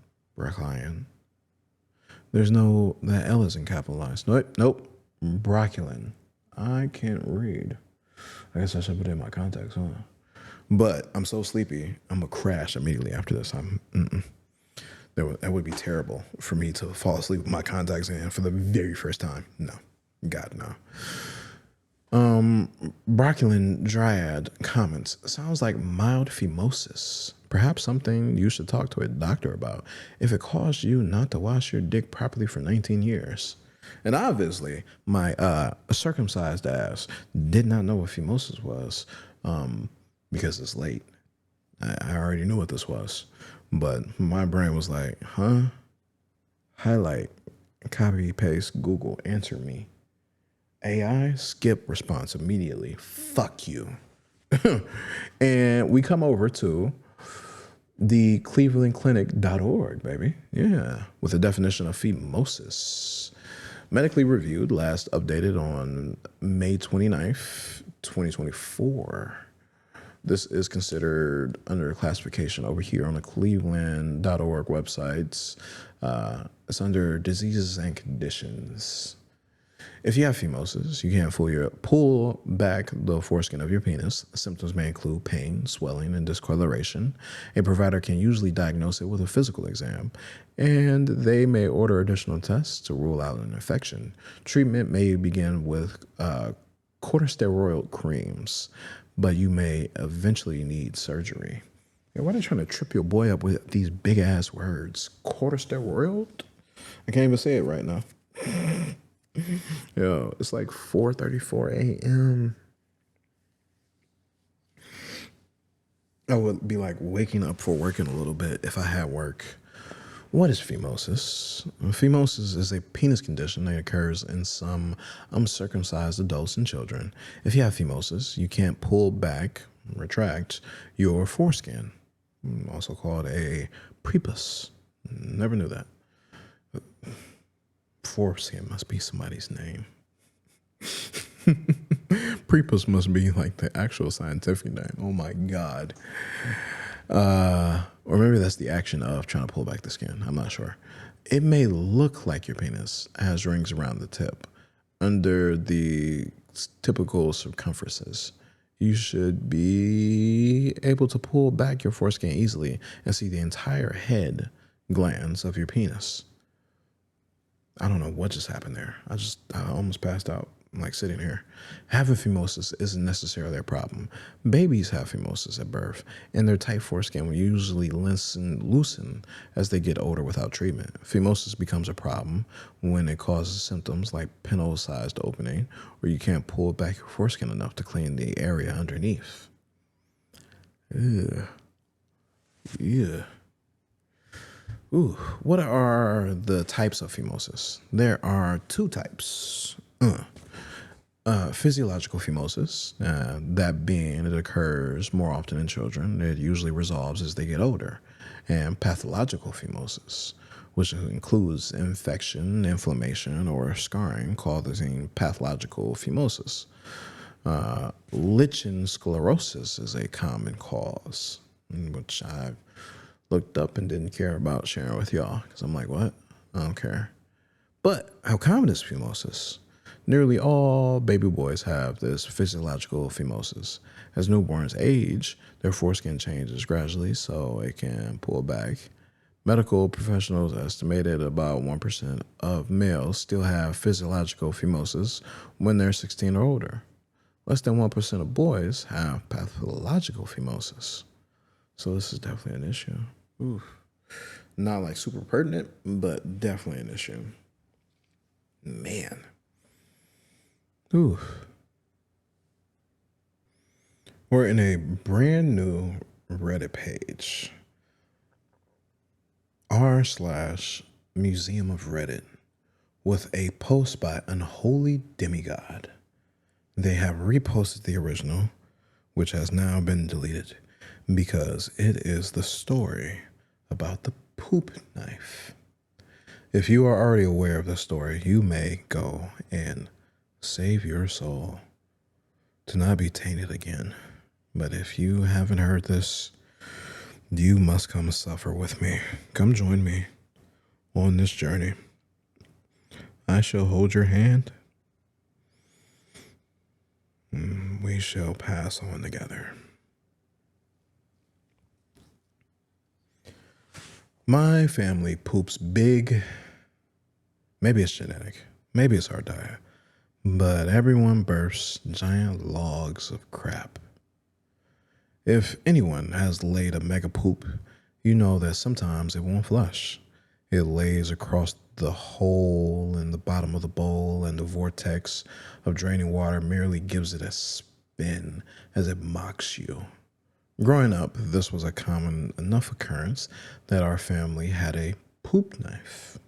There's no, that L isn't capitalized. Nope. Brooklyn. I can't read. I guess I should put it in my contacts, huh? But I'm so sleepy, I'm gonna crash immediately after this. That would be terrible for me to fall asleep with my contacts in for the very first time. No. God, no. Brooklyn Dryad comments, sounds like mild phimosis. Perhaps something you should talk to a doctor about if it caused you not to wash your dick properly for 19 years. And obviously, my circumcised ass did not know what phimosis was because it's late. I already knew what this was. But my brain was like, huh? Highlight, copy, paste, Google, answer me. AI, skip response immediately. Fuck you. And we come over to the clevelandclinic.org, baby. Yeah, with a definition of phimosis. Medically reviewed, last updated on May 29th, 2024. This is considered under classification over here on the cleveland.org websites. It's under diseases and conditions. If you have phimosis, you can't pull back the foreskin of your penis. Symptoms may include pain, swelling, and discoloration. A provider can usually diagnose it with a physical exam, and they may order additional tests to rule out an infection. Treatment may begin with corticosteroid creams, but you may eventually need surgery. Yeah, why are they trying to trip your boy up with these big ass words? Corticosteroid? I can't even say it right now. Yo, it's like 4:34 a.m. I would be like waking up for work in a little bit if I had work. What is phimosis? Phimosis is a penis condition that occurs in some uncircumcised adults and children. If you have phimosis, you can't pull back, retract your foreskin, also called a prepuce. Never knew that. Foreskin must be somebody's name. Prepuce must be like the actual scientific name. Oh my God. Or maybe that's the action of trying to pull back the skin. I'm not sure. It may look like your penis has rings around the tip under the typical circumferences. You should be able to pull back your foreskin easily and see the entire head glands of your penis. I don't know what just happened there. I almost passed out, like sitting here. Having phimosis isn't necessarily a problem. Babies have phimosis at birth, and their tight foreskin will usually loosen as they get older without treatment. Phimosis becomes a problem when it causes symptoms like pinhole-sized opening, or you can't pull back your foreskin enough to clean the area underneath. Ugh. Yeah. Ooh, what are the types of phimosis? There are two types. Physiological phimosis, that being it occurs more often in children. It usually resolves as they get older. And pathological phimosis, which includes infection, inflammation, or scarring causing pathological phimosis. Lichen sclerosis is a common cause, which I looked up and didn't care about sharing with y'all because I'm like, what? I don't care. But how common is phimosis? Nearly all baby boys have this physiological phimosis. As newborns age, their foreskin changes gradually so it can pull back. Medical professionals estimated about 1% of males still have physiological phimosis when they're 16 or older. Less than 1% of boys have pathological phimosis. So this is definitely an issue. Oof. Not like super pertinent, but definitely an issue. Man. Ooh. We're in a brand new Reddit page. r/Museum of Reddit with a post by Unholy Demigod. They have reposted the original, which has now been deleted because it is the story about the poop knife. If you are already aware of the story, you may go and save your soul to not be tainted again. But if you haven't heard this, you must come suffer with me. Come join me on this journey. I shall hold your hand. We shall pass on together. My family poops big. Maybe it's genetic. Maybe it's our diet. But everyone bursts giant logs of crap. If anyone has laid a mega poop, you know that sometimes it won't flush. It lays across the hole in the bottom of the bowl, and the vortex of draining water merely gives it a spin as it mocks you. Growing up, this was a common enough occurrence that our family had a poop knife.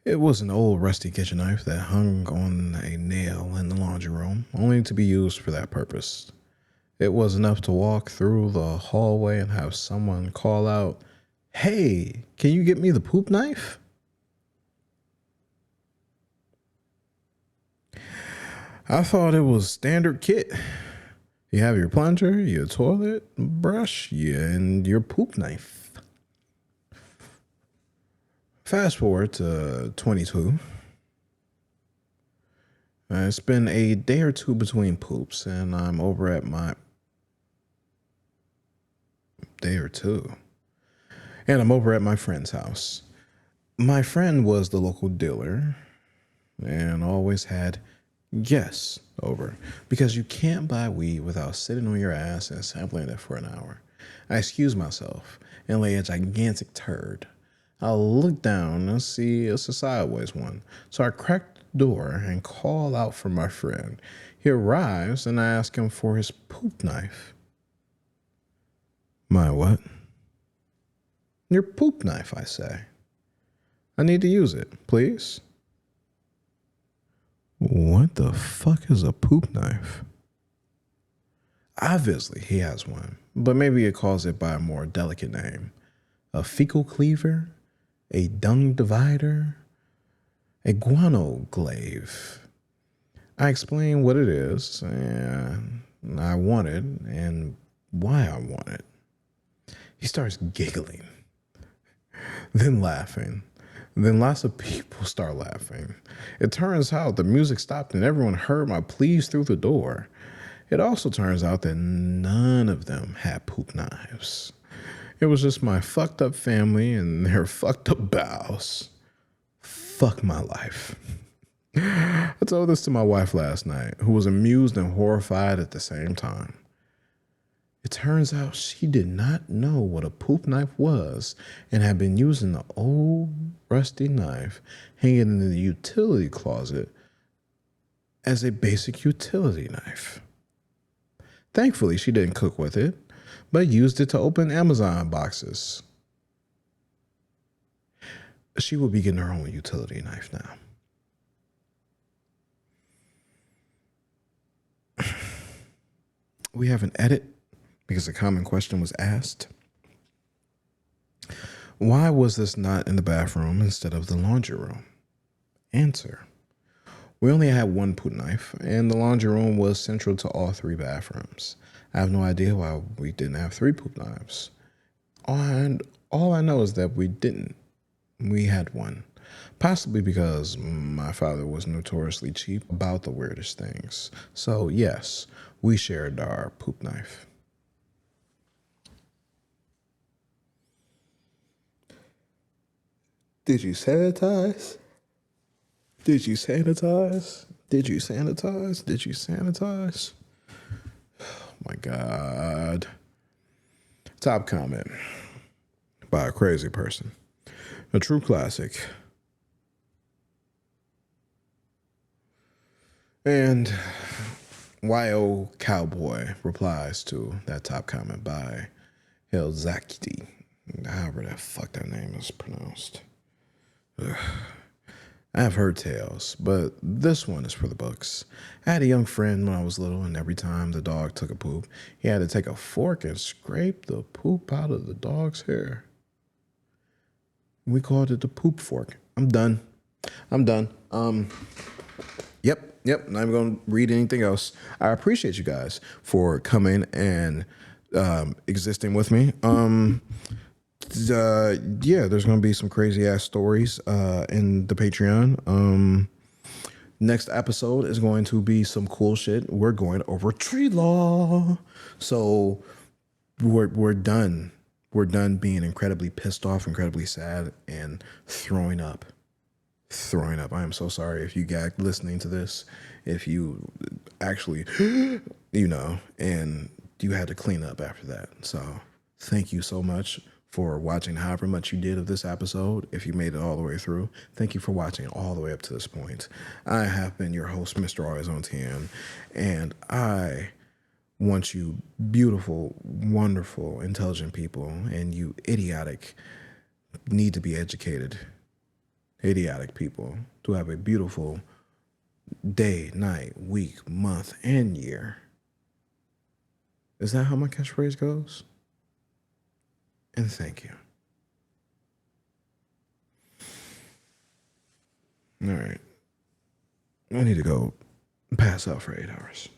It was an old rusty kitchen knife that hung on a nail in the laundry room, only to be used for that purpose. It was enough to walk through the hallway and have someone call out, "Hey, can you get me the poop knife?" I thought it was standard kit. You have your plunger, your toilet brush, and your poop knife. Fast forward to 22. It's been a day or two between poops, and I'm over at my friend's house. My friend was the local dealer and always had guests over because you can't buy weed without sitting on your ass and sampling it for an hour. I excuse myself and lay a gigantic turd. I look down and see it's a sideways one. So I crack the door and call out for my friend. He arrives and I ask him for his poop knife. My what? Your poop knife, I say. I need to use it, please. What the fuck is a poop knife? Obviously, he has one, but maybe he calls it by a more delicate name. A fecal cleaver? A dung divider? A guano glaive? I explain what it is, and I want it, and why I want it. He starts giggling, then laughing. Then lots of people start laughing. It turns out the music stopped and everyone heard my pleas through the door. It also turns out that none of them had poop knives. It was just my fucked up family and their fucked up bowels. Fuck my life. I told this to my wife last night, who was amused and horrified at the same time. It turns out she did not know what a poop knife was and had been using the old rusty knife hanging in the utility closet as a basic utility knife. Thankfully, she didn't cook with it, but used it to open Amazon boxes. She will be getting her own utility knife now. we have an edit because a common question was asked. Why was this not in the bathroom instead of the laundry room? Answer. We only had one poop knife, and the laundry room was central to all three bathrooms. I have no idea why we didn't have three poop knives. And all I know is that we didn't. We had one. Possibly because my father was notoriously cheap about the weirdest things. So, yes, we shared our poop knife. Did you sanitize? Did you sanitize? Did you sanitize? Did you sanitize? Oh my God. Top comment by a crazy person. A true classic. And YO Cowboy replies to that top comment by Hilzakti. However the fuck that name is pronounced. Ugh. I've heard tales, but this one is for the books. I had a young friend when I was little, and every time the dog took a poop, he had to take a fork and scrape the poop out of the dog's hair. We called it the poop fork. I'm done. Yep. Not even gonna read anything else. I appreciate you guys for coming and existing with me. Yeah, there's gonna be some crazy ass stories in the Patreon. Next episode is going to be some cool shit. We're going over tree law. So we're done. We're done being incredibly pissed off, incredibly sad, and throwing up. I am so sorry if you guys listening to this, if you actually, and you had to clean up after that. So thank you so much for watching however much you did of this episode. If you made it all the way through, thank you for watching all the way up to this point. I have been your host, Mr. Always on TN, and I want you beautiful, wonderful, intelligent people, and you idiotic, need to be educated, idiotic people to have a beautiful day, night, week, month, and year. Is that how my catchphrase goes? And thank you. All right. I need to go pass out for 8 hours.